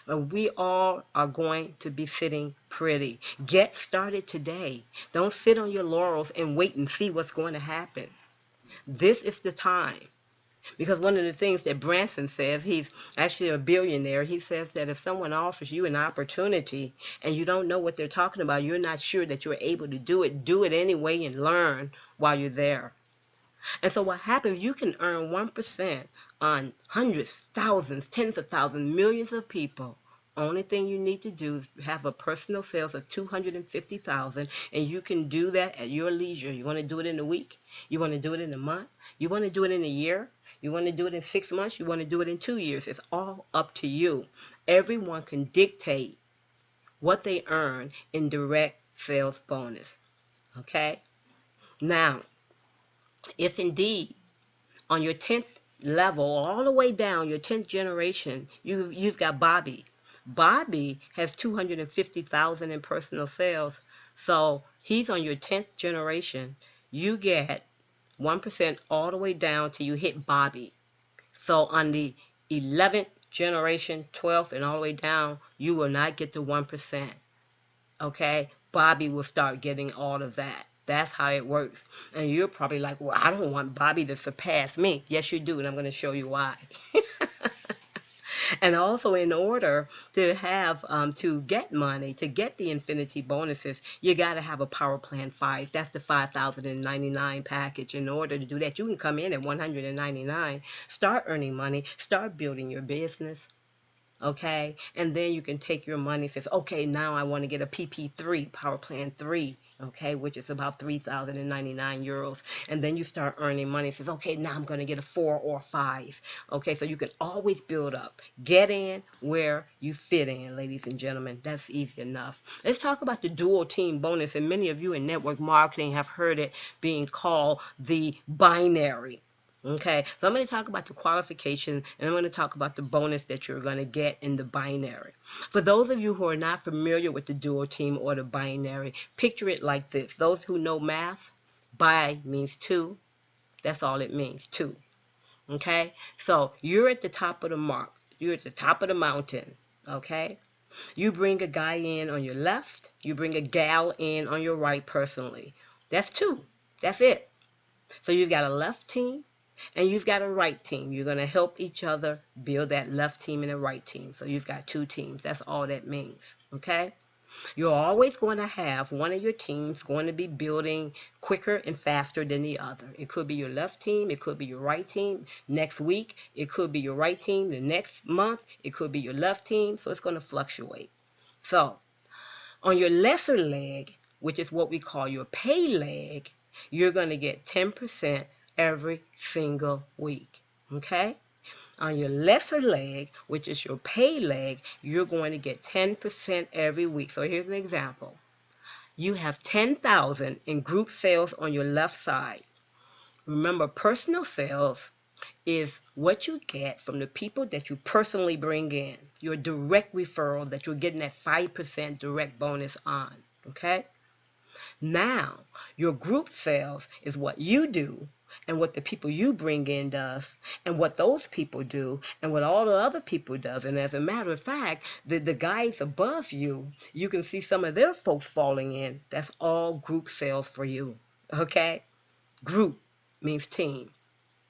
And we all are going to be sitting pretty. Get started today. Don't sit on your laurels and wait and see what's going to happen. This is the time. Because one of the things that Branson says, he's actually a billionaire, he says that if someone offers you an opportunity and you don't know what they're talking about, you're not sure that you're able to do it anyway and learn while you're there. And so what happens, you can earn 1% on hundreds, thousands, tens of thousands, millions of people. Only thing you need to do is have a personal sales of 250,000, and you can do that at your leisure. You want to do it in a week? You want to do it in a month? You want to do it in a year? You want to do it in 6 months? You want to do it in 2 years? It's all up to you. Everyone can dictate what they earn in direct sales bonus. Okay? Now, if indeed on your 10th level, all the way down, your 10th generation, you've got Bobby. Bobby has 250,000 in personal sales. So he's on your 10th generation. You get 1% all the way down till you hit Bobby. So on the 11th generation, 12th, and all the way down, you will not get the 1%. Okay? Bobby will start getting all of that. That's how it works. And you're probably like, well, I don't want Bobby to surpass me. Yes, you do, and I'm going to show you why. And also, in order to have to get money, to get the infinity bonuses, you got to have a Power Plan 5. That's the 5,099 package. In order to do that, you can come in at 199, start earning money, start building your business. Okay, and then you can take your money and says, okay, now I want to get a PP3, Power Plan 3, okay, which is about 3,099 euros. And then you start earning money and says, okay, now I'm going to get a 4 or 5. Okay, so you can always build up. Get in where you fit in, ladies and gentlemen. That's easy enough. Let's talk about the dual team bonus, and many of you in network marketing have heard it being called the binary. Okay, so I'm going to talk about the qualification, and I'm going to talk about the bonus that you're going to get in the binary. For those of you who are not familiar with the dual team or the binary, picture it like this. Those who know math, bi means 2. That's all it means, 2. Okay, so you're at the top of the mark. You're at the top of the mountain. Okay, you bring a guy in on your left. You bring a gal in on your right personally. That's 2. That's it. So you've got a left team and you've got a right team. You're going to help each other build that left team and a right team. So you've got 2 teams. That's all that means. Okay? You're always going to have one of your teams going to be building quicker and faster than the other. It could be your left team. It could be your right team. Next week, it could be your right team. The next month, it could be your left team. So it's going to fluctuate. So on your lesser leg, which is what we call your pay leg, you're going to get 10% every single week. Okay? On your lesser leg, which is your pay leg, you're going to get 10% every week. So here's an example. You have 10,000 in group sales on your left side. Remember, personal sales is what you get from the people that you personally bring in. Your direct referral that you're getting that 5% direct bonus on. Okay? Now, your group sales is what you do and what the people you bring in does and what those people do and what all the other people does. And as a matter of fact, the guys above you, you can see some of their folks falling in. That's all group sales for you. Okay? Group means team.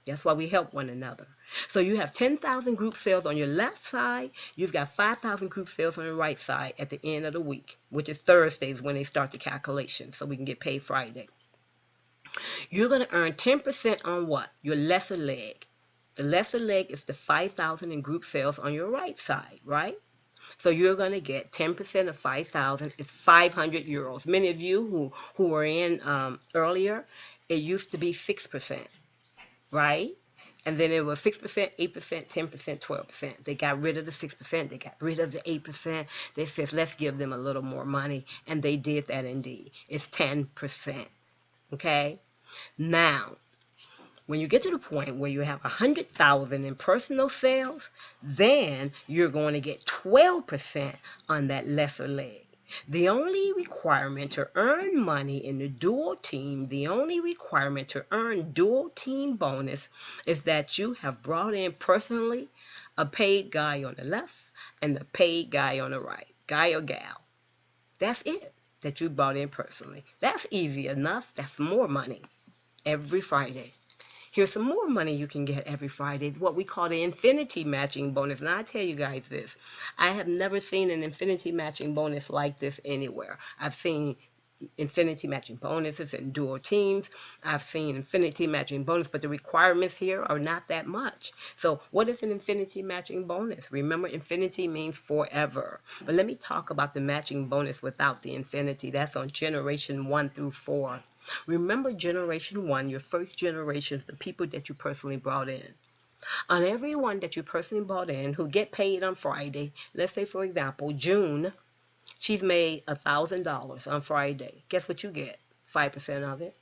That's why we help one another. So you have 10,000 group sales on your left side. You've got 5,000 group sales on your right side at the end of the week, which is Thursdays when they start the calculation, so we can get paid Friday. You're going to earn 10% on what? Your lesser leg. The lesser leg is the 5,000 in group sales on your right side, right? So you're going to get 10% of 5,000 is 500 euros. Many of you who were in earlier, it used to be 6%, right? And then it was 6%, 8%, 10%, 12%. They got rid of the 6%. They got rid of the 8%. They said, let's give them a little more money. And they did that indeed. It's 10%. Okay? Now, when you get to the point where you have 100,000 in personal sales, then you're going to get 12% on that lesser leg. The only requirement to earn money in the dual team, the only requirement to earn dual team bonus is that you have brought in personally a paid guy on the left and the paid guy on the right, guy or gal. That's it that you brought in personally. That's easy enough. That's more money every Friday. Here's some more money you can get every Friday, what we call the infinity matching bonus. Now, I tell you guys this, I have never seen an infinity matching bonus like this anywhere. I've seen infinity matching bonuses in dual teams. I've seen infinity matching bonus, but the requirements here are not that much. So what is an infinity matching bonus? Remember, infinity means forever. But let me talk about the matching bonus without the infinity. That's on generation 1 through 4. Remember generation 1, your first generation is the people that you personally brought in. On everyone that you personally brought in who get paid on Friday, let's say for example, June, she's made $1,000 on Friday. Guess what you get? 5% of it.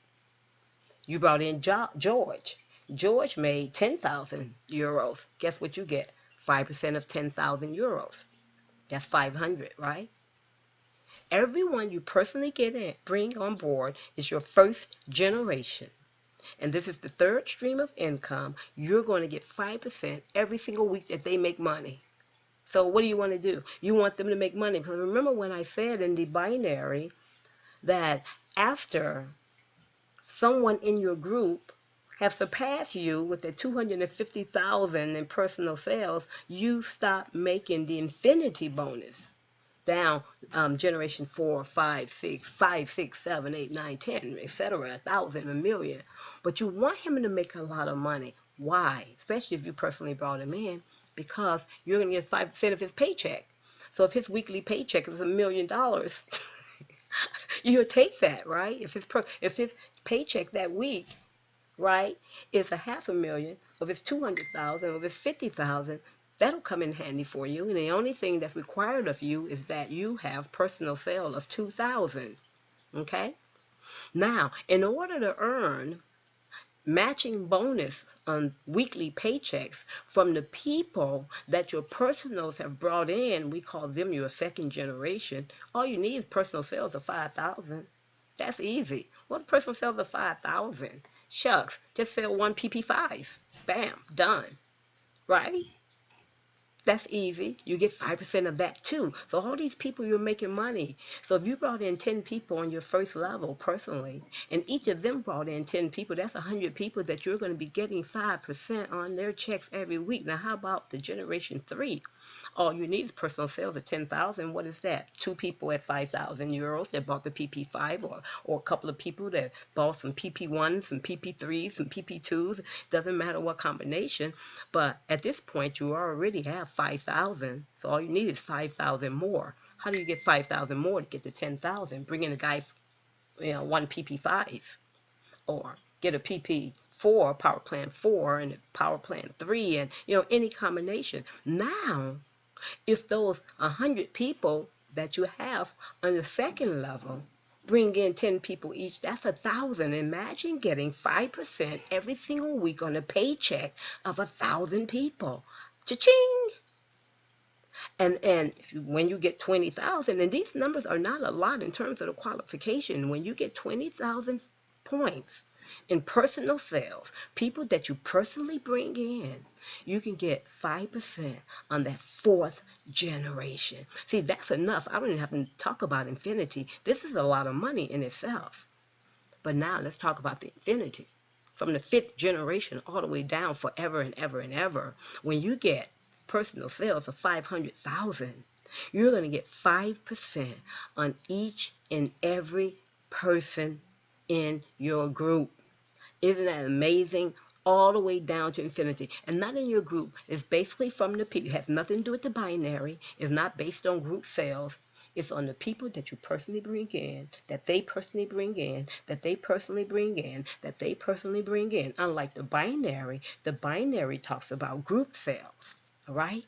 You brought in George. George made 10,000 euros. Guess what you get? 5% of 10,000 euros. That's 500, right? Everyone you personally bring on board is your first generation. And this is the third stream of income. You're going to get 5% every single week that they make money. So what do you want to do? You want them to make money. Because remember when I said in the binary that after someone in your group have surpassed you with the 250,000 in personal sales, you stop making the infinity bonus. Down generation 4, 5, 6, 5, 6, 7, 8, 9, 10, etc., 1,000, a million. But you want him to make a lot of money. Why? Especially if you personally brought him in, because you're going to get 5% of his paycheck. So if his weekly paycheck is $1 million, you'll take that, right? If his paycheck that week, right, is a $500,000, if it's 200,000, if it's 50,000, that'll come in handy for you. And the only thing that's required of you is that you have personal sale of 2,000. Okay? Now, in order to earn matching bonus on weekly paychecks from the people that your personals have brought in, we call them your second generation, all you need is personal sales of 5,000. That's easy. What's personal sales of 5,000? Shucks, just sell one PP5. Bam, done. Right? That's easy. You get 5% of that too. So all these people, you're making money. So if you brought in 10 people on your first level personally, and each of them brought in 10 people, that's 100 people that you're going to be getting 5% on their checks every week. Now how about the generation 3? All you need is personal sales of 10,000. What is that? 2 people at 5,000 euros that bought the PP5, or a couple of people that bought some PP1s, some PP3s, some PP2s. Doesn't matter what combination. But at this point, you already have 5,000. So all you need is 5,000 more. How do you get 5,000 more to get to 10,000? Bring in a guy, one PP5, or get a PP4, power plant 4, and a power plant 3, and any combination. Now, if those 100 people that you have on the second level bring in 10 people each, that's 1,000. Imagine getting 5% every single week on a paycheck of 1,000 people. Cha-ching! And when you get 20,000, and these numbers are not a lot in terms of the qualification, when you get 20,000 points in personal sales, people that you personally bring in, you can get 5% on that 4th generation. See, that's enough. I don't even have to talk about infinity. This is a lot of money in itself. But now let's talk about the infinity. From the 5th generation all the way down forever and ever and ever, when you get personal sales of 500,000, you're going to get 5% on each and every person in your group. Isn't that amazing? All the way down to infinity. And not in your group. It's basically from the people. It has nothing to do with the binary. It's not based on group sales. It's on the people that you personally bring in, that they personally bring in, that they personally bring in, that they personally bring in. Unlike the binary talks about group sales. All right?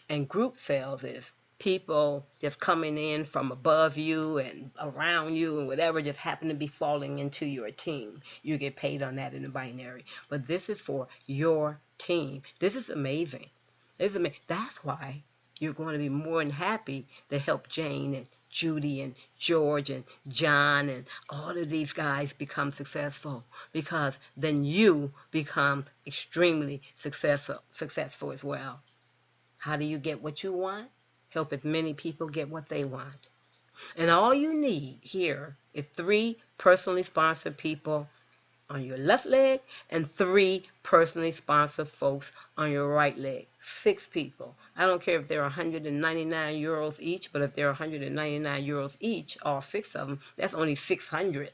And group sales is people just coming in from above you and around you and whatever just happen to be falling into your team. You get paid on that in the binary. But this is for your team. This is amazing. That's why you're going to be more than happy to help Jane and Judy and George and John and all of these guys become successful, because then you become extremely successful as well. How do you get what you want? Help as many people get what they want. And all you need here is 3 personally sponsored people on your left leg and 3 personally sponsored folks on your right leg. 6 people. I don't care if they're 199 euros each, but if they're 199 euros each, all 6 of them, that's only 600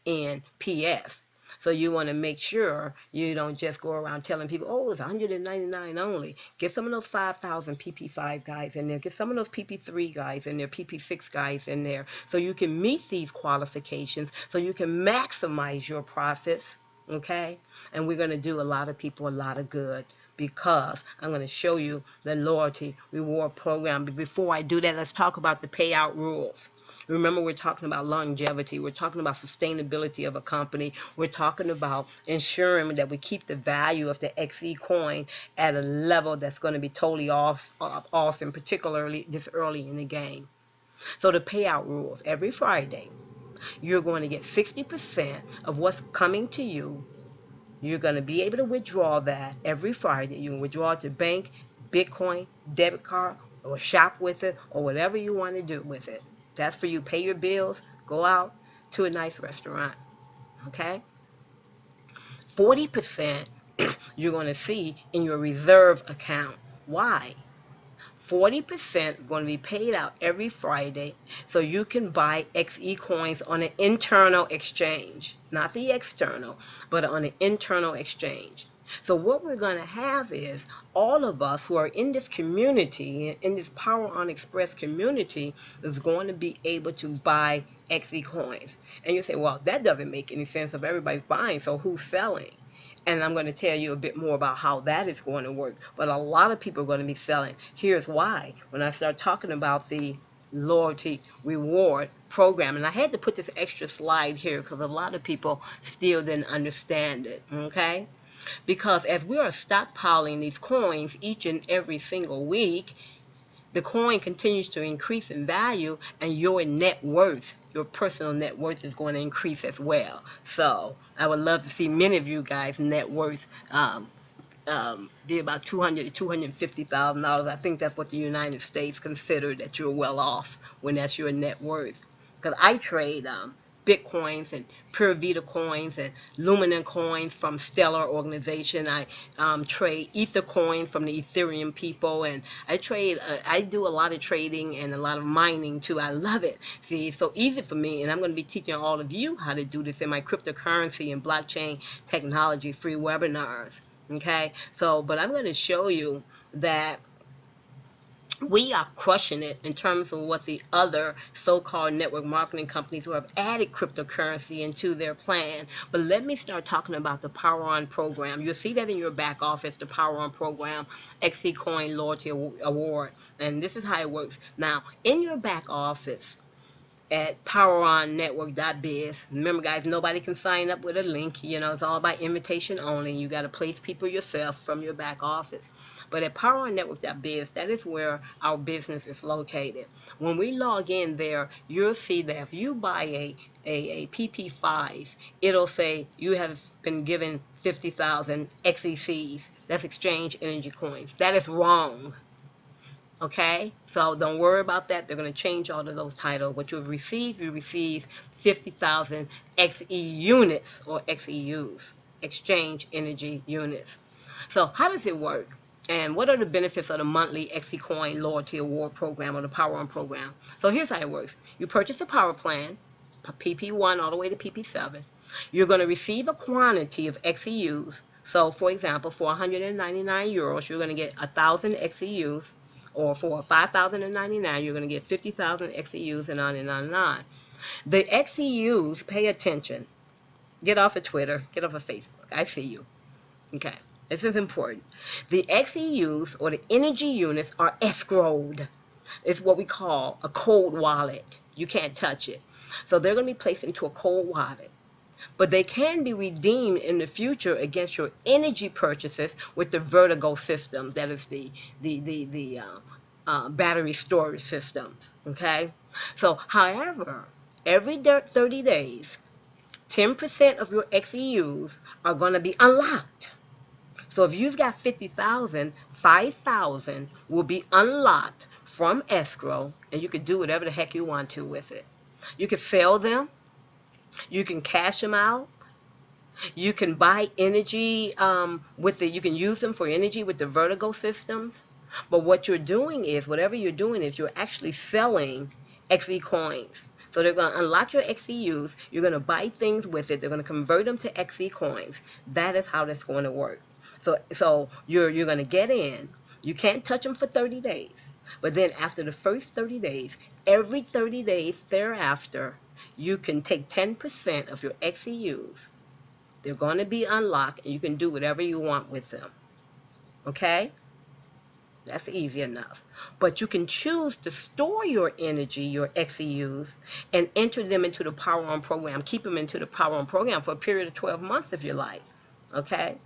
in PS. So you want to make sure you don't just go around telling people, oh, it's 199 only. Get some of those 5,000 PP5 guys in there. Get some of those PP3 guys in there, PP6 guys in there, so you can meet these qualifications, so you can maximize your profits, okay? And we're going to do a lot of people a lot of good, because I'm going to show you the loyalty reward program. But before I do that, let's talk about the payout rules. Remember, we're talking about longevity. We're talking about sustainability of a company. We're talking about ensuring that we keep the value of the XeCoin at a level that's going to be totally awesome, particularly this early in the game. So the payout rules: every Friday, you're going to get 60% of what's coming to you. You're going to be able to withdraw that every Friday. You can withdraw it to bank, Bitcoin, debit card, or shop with it, or whatever you want to do with it. That's for you. Pay your bills, go out to a nice restaurant, okay? 40% you're going to see in your reserve account. Why? 40% is going to be paid out every Friday so you can buy XeCoins on an internal exchange, not the external, but on an internal exchange. So what we're going to have is all of us who are in this community, in this PowerOn Xpress community, is going to be able to buy XeCoins. And you say, well, that doesn't make any sense if everybody's buying, so who's selling? And I'm going to tell you a bit more about how that is going to work. But a lot of people are going to be selling. Here's why. When I start talking about the loyalty reward program, and I had to put this extra slide here because a lot of people still didn't understand it, okay? Because as we are stockpiling these coins each and every single week, the coin continues to increase in value, and your net worth, your personal net worth, is going to increase as well. So I would love to see many of you guys' net worth be about $200,000 to $250,000. I think that's what the United States consider that you're well off when that's your net worth. Because I trade Bitcoins and Pure Vita coins and Luminant coins from Stellar organization. I trade Ether coins from the Ethereum people, and I do a lot of trading and a lot of mining too. I love it. See, it's so easy for me, and I'm going to be teaching all of you how to do this in my cryptocurrency and blockchain technology free webinars. Okay, so but I'm going to show you that we are crushing it in terms of what the other so-called network marketing companies who have added cryptocurrency into their plan. But let me start talking about the PowerOn program. You'll see that in your back office, the PowerOn program, XeCoin Loyalty Award. And this is how it works. Now, in your back office at PowerOnNetwork.biz. Remember, guys, nobody can sign up with a link. You know, it's all by invitation only. You got to place people yourself from your back office. But at PowerOnNetwork.biz, that is where our business is located. When we log in there, you'll see that if you buy a PP5, it'll say you have been given 50,000 XECs. That's exchange energy coins. That is wrong. Okay, so don't worry about that. They're going to change all of those titles. What you receive 50,000 XE units or XEUs, exchange energy units. So how does it work? And what are the benefits of the monthly XeCoin Loyalty Award program or the PowerOn program? So here's how it works. You purchase a power plan, PP1 all the way to PP7. You're going to receive a quantity of XEUs. So for example, for 199 euros, you're going to get 1,000 XEUs. Or for 5,099, you're going to get 50,000 XEUs and on and on and on. The XEUs, pay attention. Get off of Twitter. Get off of Facebook. I see you. Okay. This is important. The XEUs, or the energy units, are escrowed. It's what we call a cold wallet. You can't touch it. So they're going to be placed into a cold wallet. But they can be redeemed in the future against your energy purchases with the Vertigo system. That is the battery storage systems. Okay. So, however, every 30 days, 10% of your XEUs are going to be unlocked. So if you've got 50,000, 5,000 will be unlocked from escrow, and you can do whatever the heck you want to with it. You can sell them. You can cash them out. You can buy energy you can use them for energy with the Vertigo systems. But what you're doing is, whatever you're doing is, you're actually selling XeCoins. So they're going to unlock your XEUs. You're going to buy things with it. They're going to convert them to XeCoins. That is how that's going to work. So you're going to get in. You can't touch them for 30 days. But then after the first 30 days, every 30 days thereafter, you can take 10% of your XEUs. They're going to be unlocked, and you can do whatever you want with them. Okay? That's easy enough. But you can choose to store your energy, your XEUs, and enter them into the PowerOn program. Keep them into the PowerOn program for a period of 12 months if you like. Okay?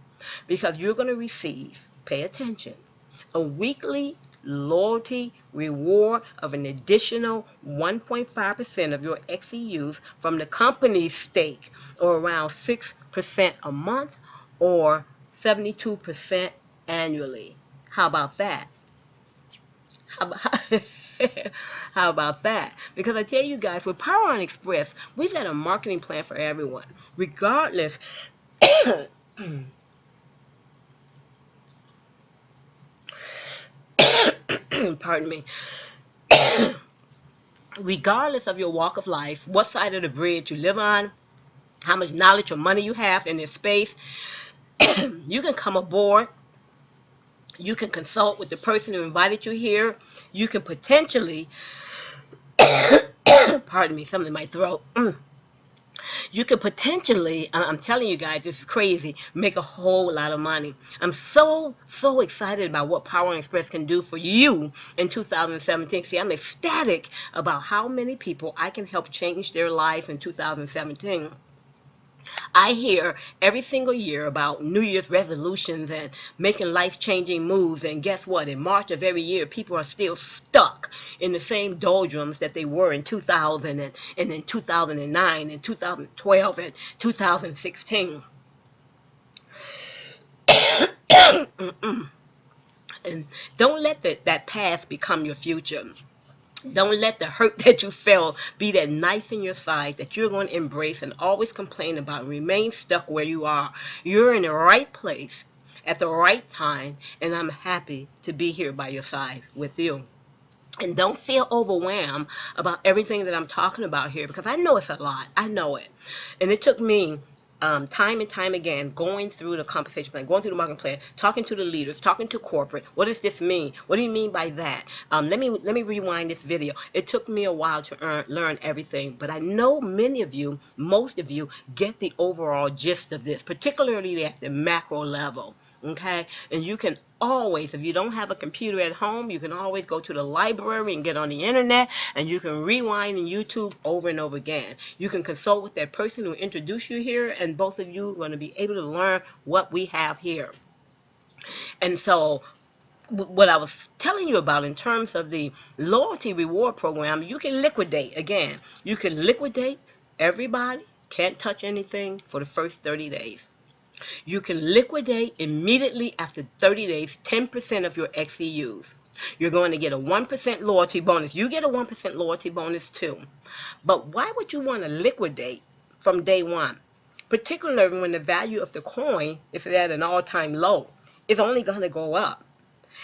Because you're going to receive, pay attention, a weekly loyalty reward of an additional 1.5% of your XEUs from the company's stake, or around 6% a month, or 72% annually. How about that? How about that? Because I tell you guys, with PowerOn Xpress, we've got a marketing plan for everyone, regardless Pardon me. Regardless of your walk of life, what side of the bridge you live on, how much knowledge or money you have in this space, you can come aboard. You can consult with the person who invited you here. You can potentially, pardon me, something in my throat. You could potentially, I'm telling you guys, this is crazy, make a whole lot of money. I'm so excited about what PowerOn Xpress can do for you in 2017. See, I'm ecstatic about how many people I can help change their lives in 2017. I hear every single year about New Year's resolutions and making life-changing moves, and guess what? In March of every year, people are still stuck in the same doldrums that they were in 2000 and in 2009 and 2012 and 2016. And don't let that past become your future. Don't let the hurt that you felt be that knife in your side that you're going to embrace and always complain about. Remain stuck where you are. You're in the right place at the right time, and I'm happy to be here by your side with you. And don't feel overwhelmed about everything that I'm talking about here, because I know it's a lot. I know it. And it took me time and time again, going through the compensation plan, going through the market plan, talking to the leaders, talking to corporate. What does this mean? What do you mean by that? Let me rewind this video. It took me a while to learn everything, but I know many of you, most of you, get the overall gist of this, particularly at the macro level. Okay, and you can always, if you don't have a computer at home, you can always go to the library and get on the internet, and you can rewind in YouTube over and over again. You can consult with that person who introduced you here, and both of you are going to be able to learn what we have here. And so what I was telling you about in terms of the loyalty reward program, you can liquidate. Again, you can liquidate everybody, can't touch anything for the first 30 days. You can liquidate immediately after 30 days 10% of your XEUs. You're going to get a 1% loyalty bonus. You get a 1% loyalty bonus too. But why would you want to liquidate from day one? Particularly when the value of the coin is at an all-time low. It's only going to go up.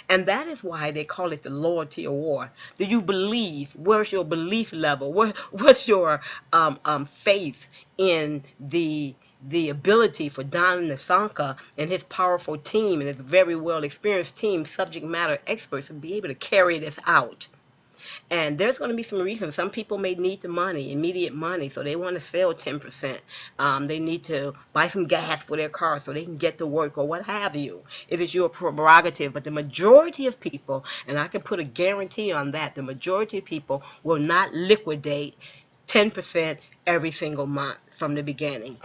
And that is why they call it the loyalty award. Do you believe? Where's your belief level? What's your faith in the ability for Don Nasanka and his powerful team and his very well experienced team, subject matter experts, to be able to carry this out? And there's going to be some reasons. Some people may need the money, immediate money, so they want to sell 10%. They need to buy some gas for their car so they can get to work or what have you. It is your prerogative. But the majority of people, and I can put a guarantee on that, the majority of people will not liquidate 10% every single month from the beginning.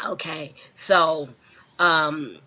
Okay, so and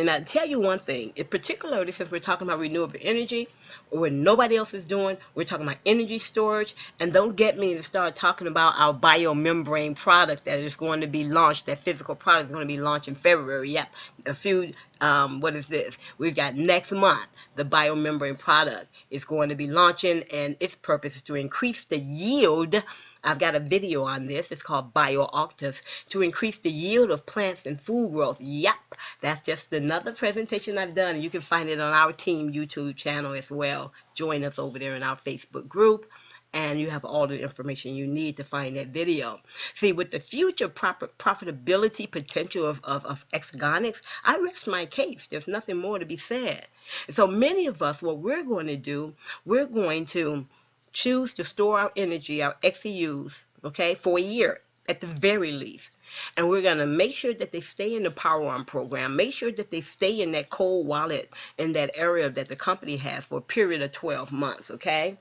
I tell you one thing, particularly since we're talking about renewable energy, what nobody else is doing, we're talking about energy storage, and don't get me to start talking about our biomembrane product that is going to be launched, that physical product is going to be launched in February. Yep, a few, what is this? We've got next month, the biomembrane product is going to be launching, and its purpose is to increase the yield. I've got a video on this. It's called BioOctaves, to increase the yield of plants and food growth. Yep, that's just another presentation I've done, and you can find it on our team YouTube channel as well. Join us over there in our Facebook group, and you have all the information you need to find that video. See, with the future profitability potential of Exergenix, I rest my case. There's nothing more to be said. So many of us, what we're going to do, we're going to choose to store our energy, our XEUs, okay, for a year at the very least. And we're going to make sure that they stay in the PowerOn program. Make sure that they stay in that cold wallet in that area that the company has for a period of 12 months, okay?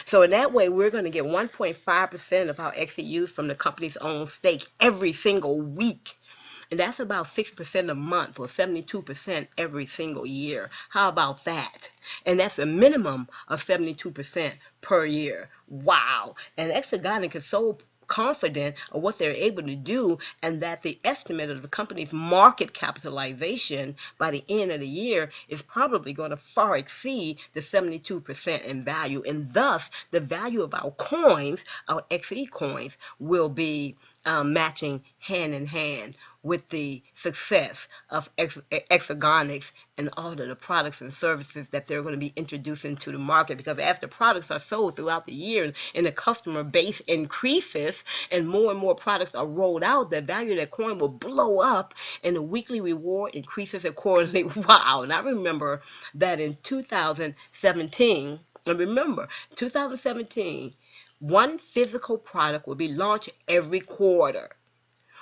So in that way, we're going to get 1.5% of our XEUs from the company's own stake every single week. And that's about 6% a month, or 72% every single year. How about that? And that's a minimum of 72% per year. Wow. And Exergenix is so confident of what they're able to do, and that the estimate of the company's market capitalization by the end of the year is probably going to far exceed the 72% in value, and thus the value of our coins, our XE coins, will be matching hand in hand with the success of Exergenix and all of the products and services that they're going to be introducing to the market. Because as the products are sold throughout the year and the customer base increases and more products are rolled out, the value of that coin will blow up and the weekly reward increases accordingly. Wow. And I remember that in 2017, and remember, 2017, one physical product will be launched every quarter,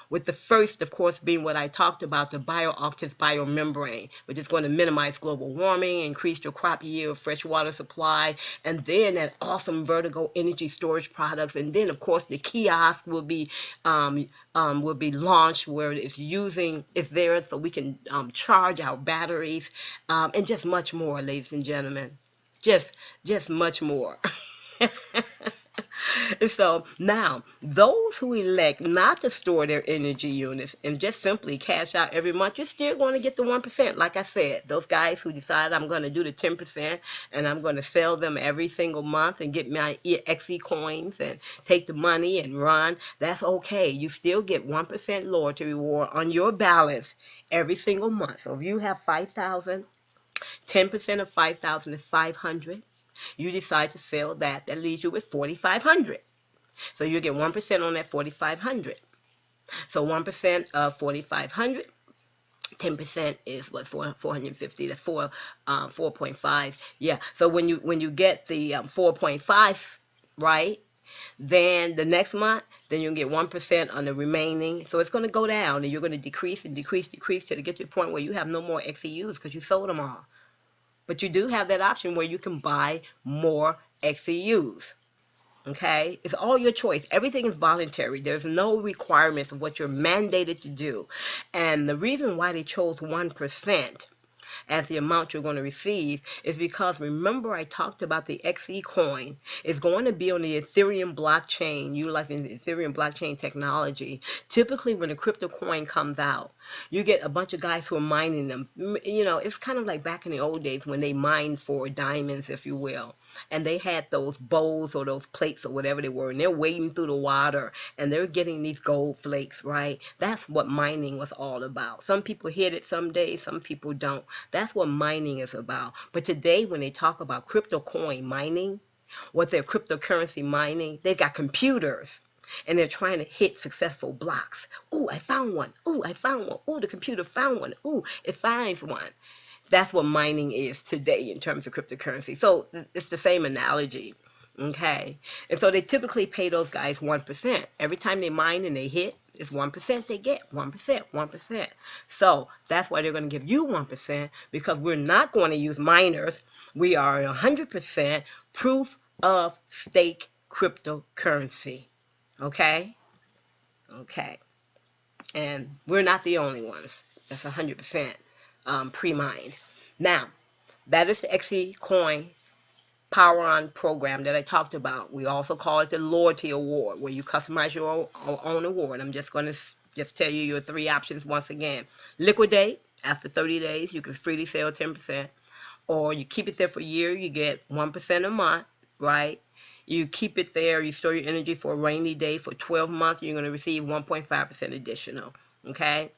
with the first, of course, being what I talked about, the BioOctis biomembrane, which is going to minimize global warming, increase your crop yield, fresh water supply, and then that awesome vertical energy storage products. And then, of course, the kiosk will be launched, where it's there so we can charge our batteries, and just much more, ladies and gentlemen. Just much more. So now, those who elect not to store their energy units and just simply cash out every month, you're still going to get the 1%. Like I said, those guys who decide I'm going to do the 10% and I'm going to sell them every single month and get my XeCoins and take the money and run, that's okay. You still get 1% loyalty reward on your balance every single month. So if you have 5,000, 10% of 5,000 is 500. You decide to sell that leaves you with 4,500. So you get 1% on that 4,500. So 1% of 4,500, 10% is what, 450. That's 4.5. Yeah. So when you get the 4.5, right? Then the next month, then you'll get 1% on the remaining. So it's going to go down, and you're going to decrease and decrease till to get to the point where you have no more XEUs because you sold them all. But you do have that option where you can buy more XEUs. Okay? It's all your choice. Everything is voluntary. There's no requirements of what you're mandated to do. And the reason why they chose 1% as the amount you're going to receive is because, remember, I talked about the XeCoin is going to be on the Ethereum blockchain, utilizing the Ethereum blockchain technology. Typically, when a crypto coin comes out, you get a bunch of guys who are mining them. You know, it's kind of like back in the old days when they mined for diamonds, if you will. And they had those bowls or those plates or whatever they were, and they're wading through the water, and they're getting these gold flakes, right? That's what mining was all about. Some people hit it some days, some people don't. That's what mining is about. But today, when they talk about crypto coin mining, what they're cryptocurrency mining, they've got computers, and they're trying to hit successful blocks. Ooh, I found one. Ooh, I found one. Ooh, the computer found one. Ooh, it finds one. That's what mining is today in terms of cryptocurrency. So it's the same analogy, okay? And so they typically pay those guys 1%. Every time they mine and they hit, it's 1% they get, 1%, 1%. So that's why they're going to give you 1%, because we're not going to use miners. We are 100% proof of stake cryptocurrency, okay? Okay. And we're not the only ones. That's 100%. Pre-mined. Now, that is the XeCoin PowerOn program that I talked about. We also call it the Loyalty Award, where you customize your own award. I'm just going to just tell you your 3 options once again. Liquidate. After 30 days, you can freely sell 10%. Or you keep it there for a year, you get 1% a month, right? You keep it there, you store your energy for a rainy day for 12 months, you're going to receive 1.5% additional, okay?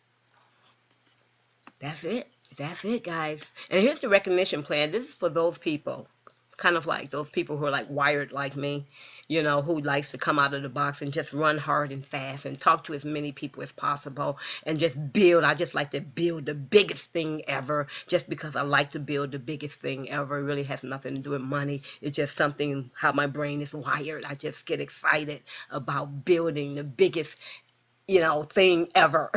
That's it. That's it, guys. And here's the recognition plan. This is for those people, kind of like those people who are like wired like me, you know, who likes to come out of the box and just run hard and fast and talk to as many people as possible and just build. I just like to build the biggest thing ever just because I like to build the biggest thing ever. It really has nothing to do with money. It's just something, how my brain is wired. I just get excited about building the biggest, you know, thing ever.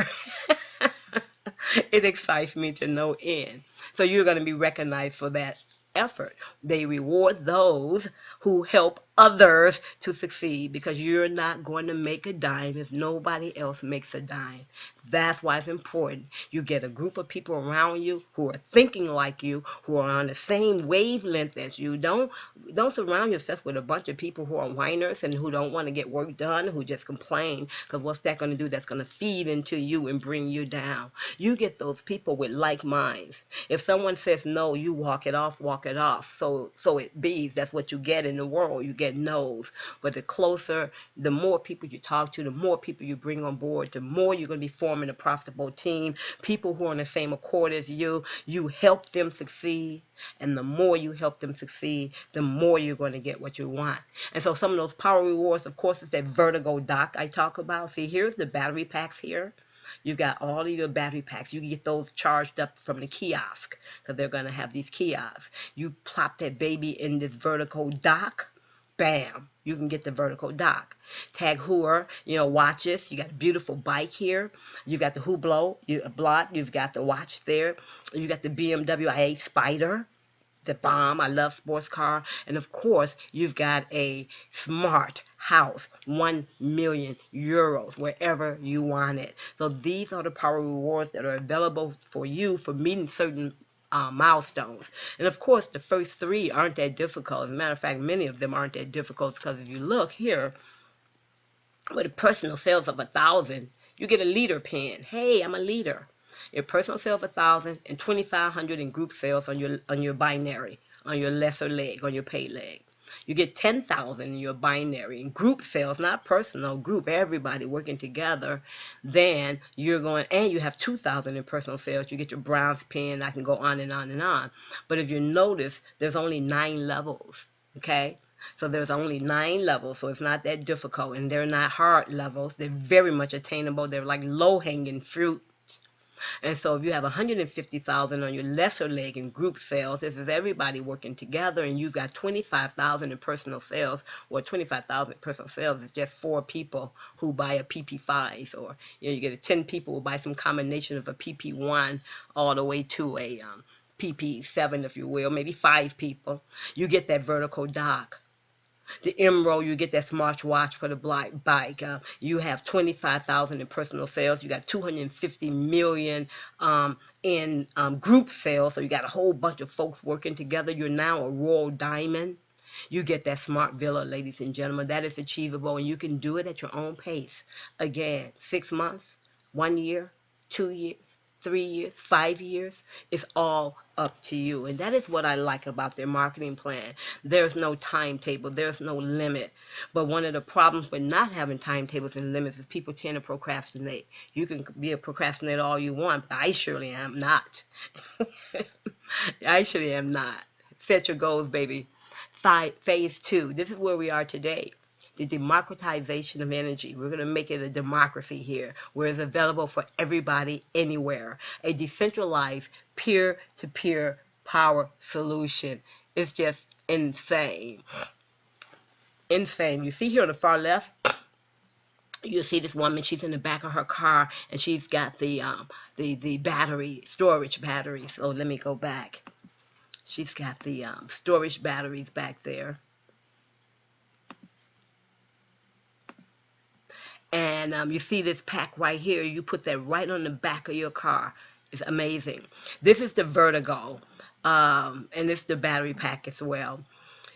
It excites me to no end. So you're going to be recognized for that effort. They reward those who help others to succeed, because you're not going to make a dime if nobody else makes a dime. That's why it's important. You get a group of people around you who are thinking like you, who are on the same wavelength as you. Don't surround yourself with a bunch of people who are whiners and who don't want to get work done, who just complain, because what's that going to do? That's going to feed into you and bring you down. You get those people with like minds. If someone says no, you walk it off, walk it off. So it be. That's what you get in the world. You get no's. But the closer, the more people you talk to, the more people you bring on board, the more you're going to be forming a profitable team. People who are on the same accord as you help them succeed. And the more you help them succeed, the more you're going to get what you want. And so some of those power rewards, of course, is that vertigo dock I talk about. See, here's the battery packs here. You've got all of your battery packs. You can get those charged up from the kiosk, because they're going to have these kiosks. You plop that baby in this vertical dock, bam, you can get the vertical dock. Tag Heuer, watches. You got a beautiful bike here. You got the Hublot, you've got the watch there. You got the BMW i8 Spider, the bomb. I love sports car. And of course, you've got a smart house, 1 million euros, wherever you want it. So these are the power rewards that are available for you for meeting certain milestones. And of course, the first 3 aren't that difficult. As a matter of fact, many of them aren't that difficult, because if you look here, with a personal sales of 1,000, you get a leader pin. Hey, I'm a leader. Your personal sale of 1,000 and 2,500 in group sales on your binary, on your lesser leg, on your paid leg. You get 10,000 in your binary in group sales, not personal, group, everybody working together. Then you're going, and you have 2,000 in personal sales. You get your bronze pin. I can go on and on and on. But if you notice, there's only 9 levels. Okay. So there's only 9 levels, so it's not that difficult, and they're not hard levels. They're very much attainable. They're like low-hanging fruit. And so if you have 150,000 on your lesser leg in group sales, this is everybody working together, and you've got 25,000 in personal sales, or 25,000 in personal sales is just 4 people who buy a PP5, or you get 10 people who buy some combination of a PP1 all the way to a PP7, if you will, maybe 5 people. You get that vertical dock. The Emerald, you get that smartwatch for the bike. You have 25,000 in personal sales. You got 250 million in group sales. So you got a whole bunch of folks working together. You're now a Royal Diamond. You get that smart villa, ladies and gentlemen. That is achievable, and you can do it at your own pace. Again, 6 months, 1 year, 2 years, 3 years, 5 years. It's all up to you. And that is what I like about their marketing plan. There's no timetable. There's no limit. But one of the problems with not having timetables and limits is people tend to procrastinate. You can be a procrastinator all you want, but I surely am not. I surely am not. Set your goals, baby. Phase 2. This is where we are today. The democratization of energy. We're going to make it a democracy here, where it's available for everybody, anywhere. A decentralized, peer-to-peer power solution. It's just insane. Insane. You see here on the far left, you see this woman. She's in the back of her car, and she's got the battery, storage batteries. So let me go back. She's got the storage batteries back there. And you see this pack right here. You put that right on the back of your car. It's amazing. This is the Vertigo, and it's the battery pack as well.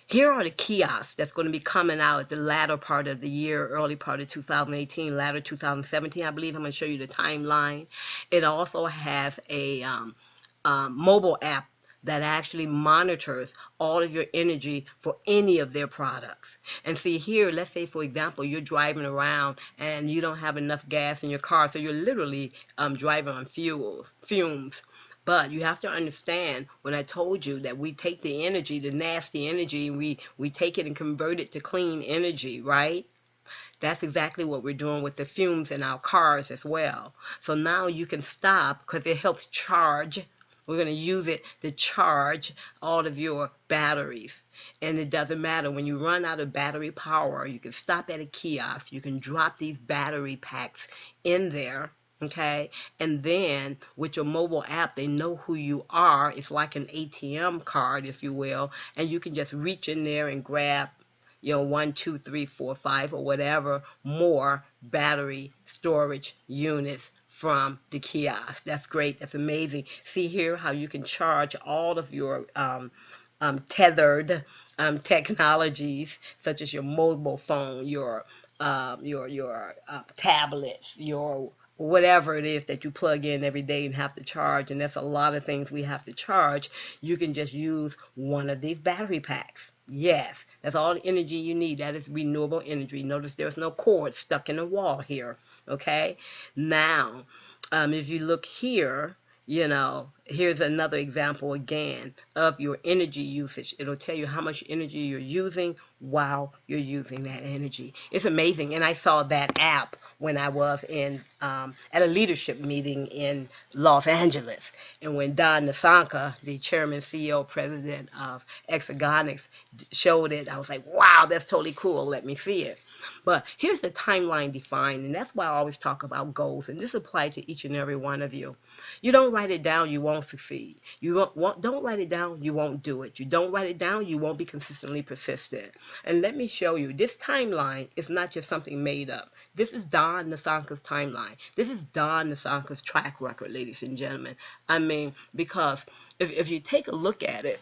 Here are the kiosks that's going to be coming out at the latter part of the year, early part of 2018, latter 2017, I believe. I'm going to show you the timeline. It also has a mobile app that actually monitors all of your energy for any of their products. And see here, let's say, for example, you're driving around and you don't have enough gas in your car, so you're literally driving on fumes. But you have to understand, when I told you that we take the energy, the nasty energy, and we take it and convert it to clean energy, right? That's exactly what we're doing with the fumes in our cars as well. So now you can stop, because it helps charge. We're going to use it to charge all of your batteries. And it doesn't matter. When you run out of battery power, you can stop at a kiosk. You can drop these battery packs in there, okay? And then with your mobile app, they know who you are. It's like an ATM card, if you will. And you can just reach in there and grab 1, 2, 3, 4, 5, or whatever more battery storage units from the kiosk. That's great. That's amazing. See here how you can charge all of your tethered technologies, such as your mobile phone, your tablets, your whatever it is that you plug in every day and have to charge, and that's a lot of things we have to charge. You can just use one of these battery packs. Yes, that's all the energy you need. That is renewable energy. Notice there's no cord stuck in the wall here. Okay, now if you look here, here's another example again of your energy usage. It'll tell you how much energy you're using while you're using that energy. It's amazing. And I saw that app when I was at a leadership meeting in Los Angeles. And when Don Nasanka, the chairman, CEO, president of Exergenix, showed it, I was like, wow, that's totally cool. Let me see it. But here's the timeline defined, and that's why I always talk about goals, and this applies to each and every one of you. You don't write it down, you won't succeed. You don't write it down, you won't do it. You don't write it down, you won't be consistently persistent. And let me show you, this timeline is not just something made up. This is Don Nasanka's timeline. This is Don Nasanka's track record, ladies and gentlemen. I mean, because if you take a look at it,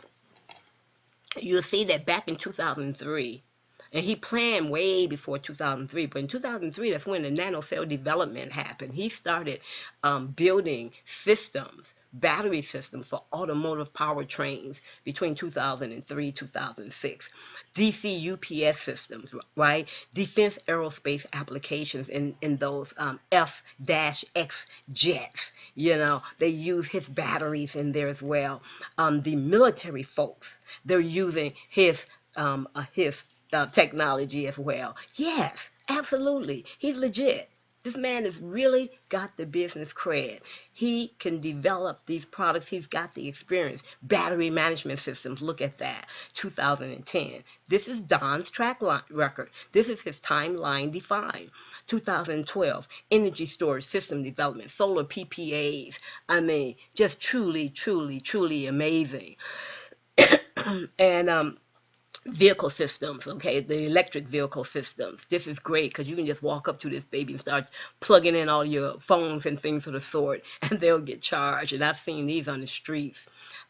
you'll see that back in 2003, and he planned way before 2003, but in 2003, that's when the nanocell development happened. He started building systems, battery systems for automotive powertrains between 2003 2006. DC UPS systems, right? Defense aerospace applications in those F-X jets. They use his batteries in there as well. The military folks, they're using his technology as well. Yes, absolutely. He's legit. This man has really got the business cred. He can develop these products. He's got the experience. Battery management systems, look at that. 2010. This is Don's track record. This is his timeline defined. 2012. Energy storage system development. Solar PPAs. I mean, just truly, truly, truly amazing. And vehicle systems, okay, the electric vehicle systems. This is great because you can just walk up to this baby and start plugging in all your phones and things of the sort, and they'll get charged. And I've seen these on the streets.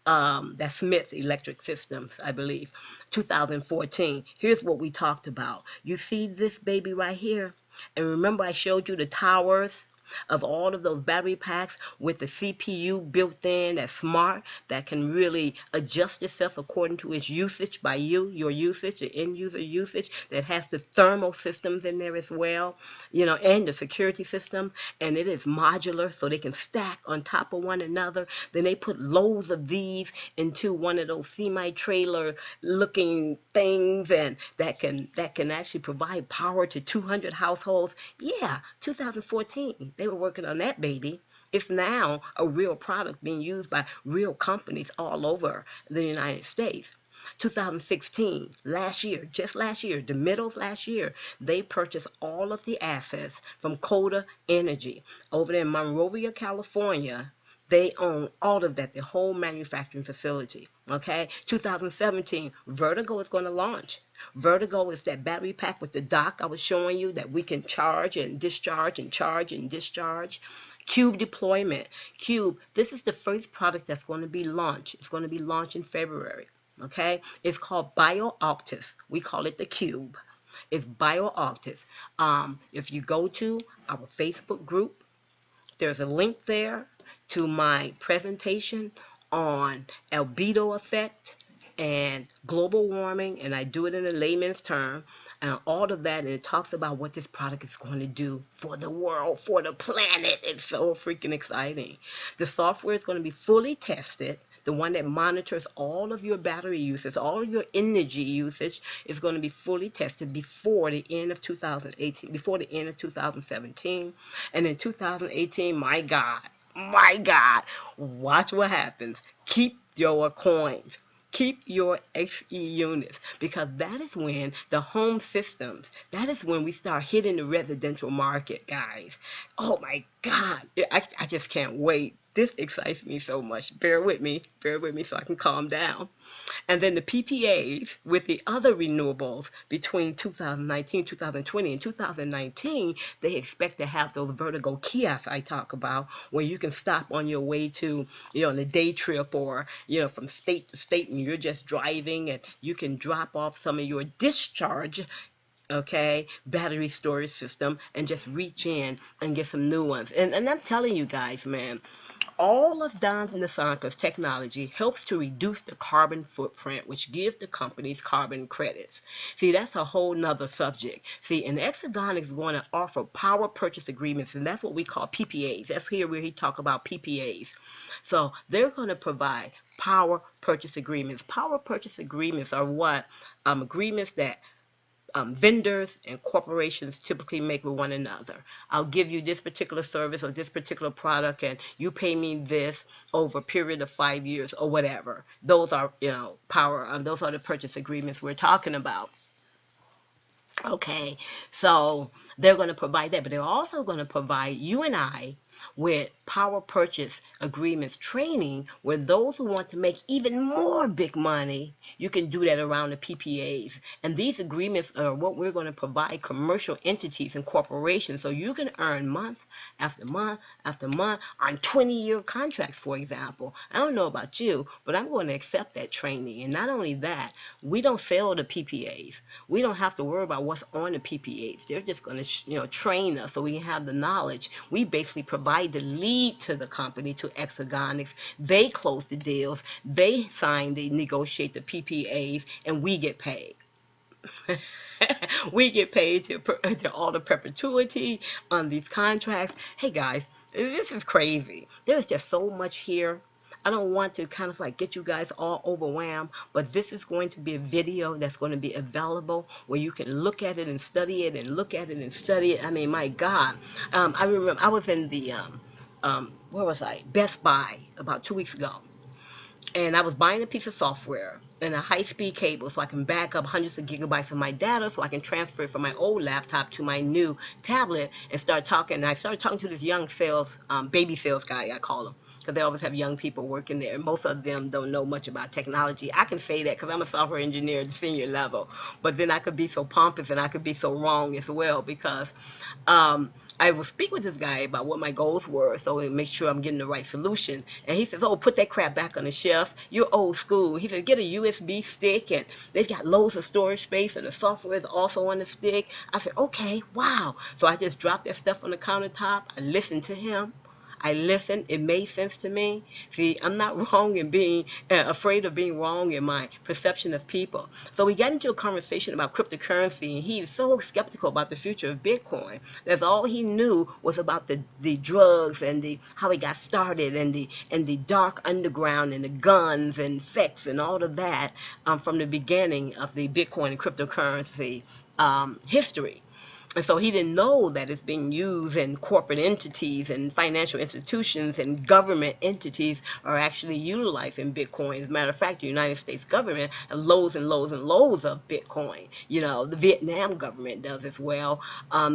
That's Smith's Electric Systems, I believe. 2014. Here's what we talked about. You see this baby right here? And remember I showed you the towers of all of those battery packs with the CPU built in that's smart, that can really adjust itself according to its usage by your usage, the end user usage, that has the thermal systems in there as well, and the security system, and it is modular so they can stack on top of one another. Then they put loads of these into one of those semi-trailer looking things, and that can actually provide power to 200 households. Yeah, 2014. They were working on that baby. It's now a real product being used by real companies all over the United States. 2016, just last year, the middle of last year, they purchased all of the assets from Coda Energy over there in Monrovia, California. They own all of that, the whole manufacturing facility. Okay, 2017, Vertigo is going to launch. Vertigo is that battery pack with the dock I was showing you that we can charge and discharge and charge and discharge. Cube deployment. Cube, this is the first product that's going to be launched. It's going to be launched in February. Okay, it's called BioOctus. We call it the Cube. It's BioOctus. If you go to our Facebook group, there's a link there to my presentation on albedo effect and global warming, and I do it in a layman's term, and all of that, and it talks about what this product is going to do for the world, for the planet. It's so freaking exciting. The software is going to be fully tested. The one that monitors all of your battery usage, all of your energy usage, is going to be fully tested before the end of 2018, before the end of 2017. And in 2018, my God, watch what happens. Keep your coins. Keep your XE units, because that is when the home systems, that is when we start hitting the residential market, guys. Oh my God, I just can't wait. This excites me so much. Bear with me so I can calm down. And then the PPAs with the other renewables between 2019, 2020, and 2019, they expect to have those vertical kiosks I talk about, where you can stop on your way to, on a day trip, or, from state to state, and you're just driving, and you can drop off some of your discharge, okay, battery storage system, and just reach in and get some new ones. And I'm telling you guys, man, all of Don's and DeSantis technology helps to reduce the carbon footprint, which gives the companies carbon credits. See, that's a whole nother subject. See, and Exergenix is going to offer power purchase agreements, and that's what we call PPAs. That's here where he talk about PPAs. So they're going to provide power purchase agreements. Power purchase agreements are what? Agreements that vendors and corporations typically make with one another. I'll give you this particular service or this particular product, and you pay me this over a period of 5 years or whatever. Those are, those are the purchase agreements we're talking about. Okay, so they're going to provide that, but they're also going to provide you and I with power purchase agreements training, where those who want to make even more big money, you can do that around the PPAs. And these agreements are what we're going to provide commercial entities and corporations, so you can earn month after month after month on 20-year contracts, for example. I don't know about you, but I'm going to accept that training. And not only that, we don't sell the PPAs. We don't have to worry about what's on the PPAs. They're just going to train us so we can have the knowledge. We basically provide the lead to the company, to Exergenix. They close the deals, they sign, they negotiate the PPAs, and we get paid. We get paid to all the perpetuity on these contracts. Hey guys, this is crazy. There's just so much here. I don't want to kind of like get you guys all overwhelmed, but this is going to be a video that's going to be available where you can look at it and study it, and look at it and study it. I mean, my God. I remember I was in the, where was I? Best Buy about 2 weeks ago. And I was buying a piece of software and a high-speed cable so I can back up hundreds of gigabytes of my data so I can transfer it from my old laptop to my new tablet and start talking. And I started talking to this young sales, baby sales guy, I call him, because they always have young people working there. Most of them don't know much about technology. I can say that because I'm a software engineer at the senior level. But then I could be so pompous and I could be so wrong as well, because I will speak with this guy about what my goals were, so to make sure I'm getting the right solution. And he says, oh, put that crap back on the shelf. You're old school. He said, get a USB stick, and they've got loads of storage space, and the software is also on the stick. I said, okay, wow. So I just dropped that stuff on the countertop. I listened to him. I listened. It made sense to me. See, I'm not wrong in being afraid of being wrong in my perception of people. So we got into a conversation about cryptocurrency, and he's so skeptical about the future of Bitcoin. That's all he knew was about the drugs and how it got started, and the dark underground and the guns and sex and all of that from the beginning of the Bitcoin and cryptocurrency history. And so he didn't know that it's being used in corporate entities and financial institutions, and government entities are actually utilizing Bitcoin. As a matter of fact, the United States government has loads and loads and loads of Bitcoin. The Vietnam government does as well.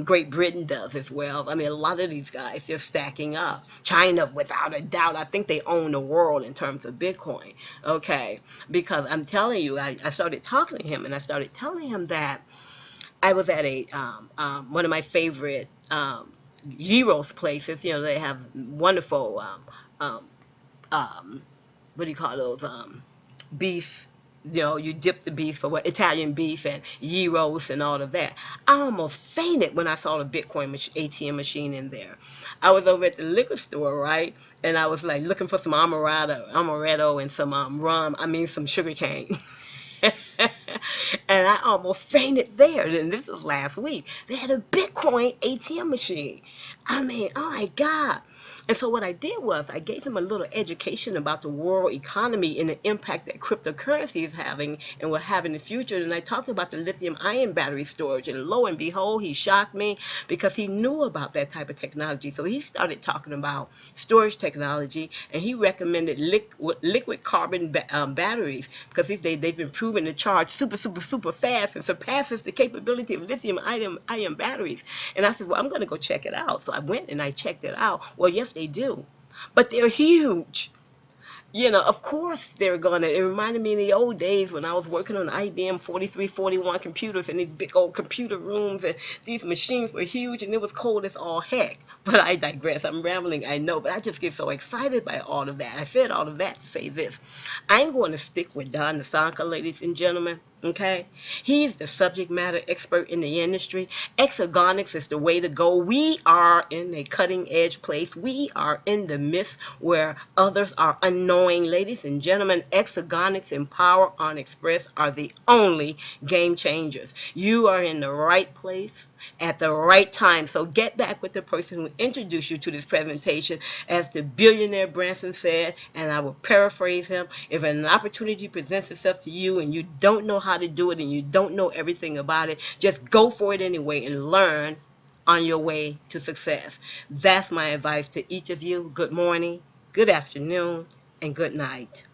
Great Britain does as well. I mean, a lot of these guys, they're stacking up. China, without a doubt, I think they own the world in terms of Bitcoin. Okay, because I'm telling you, I started talking to him, and I started telling him that I was at a one of my favorite gyros places. They have wonderful what do you call those, beef. You dip the beef for Italian beef and gyros and all of that. I almost fainted when I saw the Bitcoin ATM machine in there. I was over at the liquor store, right, and I was like looking for some amaretto and some rum. I mean, some sugar cane. And I almost fainted there. And this was last week. They had a Bitcoin ATM machine. I mean, oh my God. And so what I did was I gave him a little education about the world economy and the impact that cryptocurrency is having and will have in the future. And I talked about the lithium-ion battery storage. And lo and behold, he shocked me because he knew about that type of technology. So he started talking about storage technology, and he recommended liquid carbon batteries, because they've been proven to charge super fast and surpasses the capability of lithium-ion batteries. And I said, well, I'm going to go check it out. So I went and I checked it out. Well, yes, they do. but they're huge. You know, of course they're gonna. It reminded me of the old days when I was working on IBM 4341 computers in these big old computer rooms, and these machines were huge, and it was cold as all heck. But I digress. I'm rambling, I know, but I just get so excited by all of that. I said all of that to say this. I'm going to stick with Don Nasanka, ladies and gentlemen. Okay, he's the subject matter expert in the industry. Exergenix is the way to go. We are in a cutting edge place. We are in the midst where others are unknowing. Ladies and gentlemen, Exergenix and PowerOn Xpress are the only game changers. You are in the right place at the right time. So get back with the person who introduced you to this presentation. As the billionaire Branson said, and I will paraphrase him, if an opportunity presents itself to you and you don't know how to do it and you don't know everything about it, just go for it anyway and learn on your way to success. That's my advice to each of you. Good morning, good afternoon, and good night.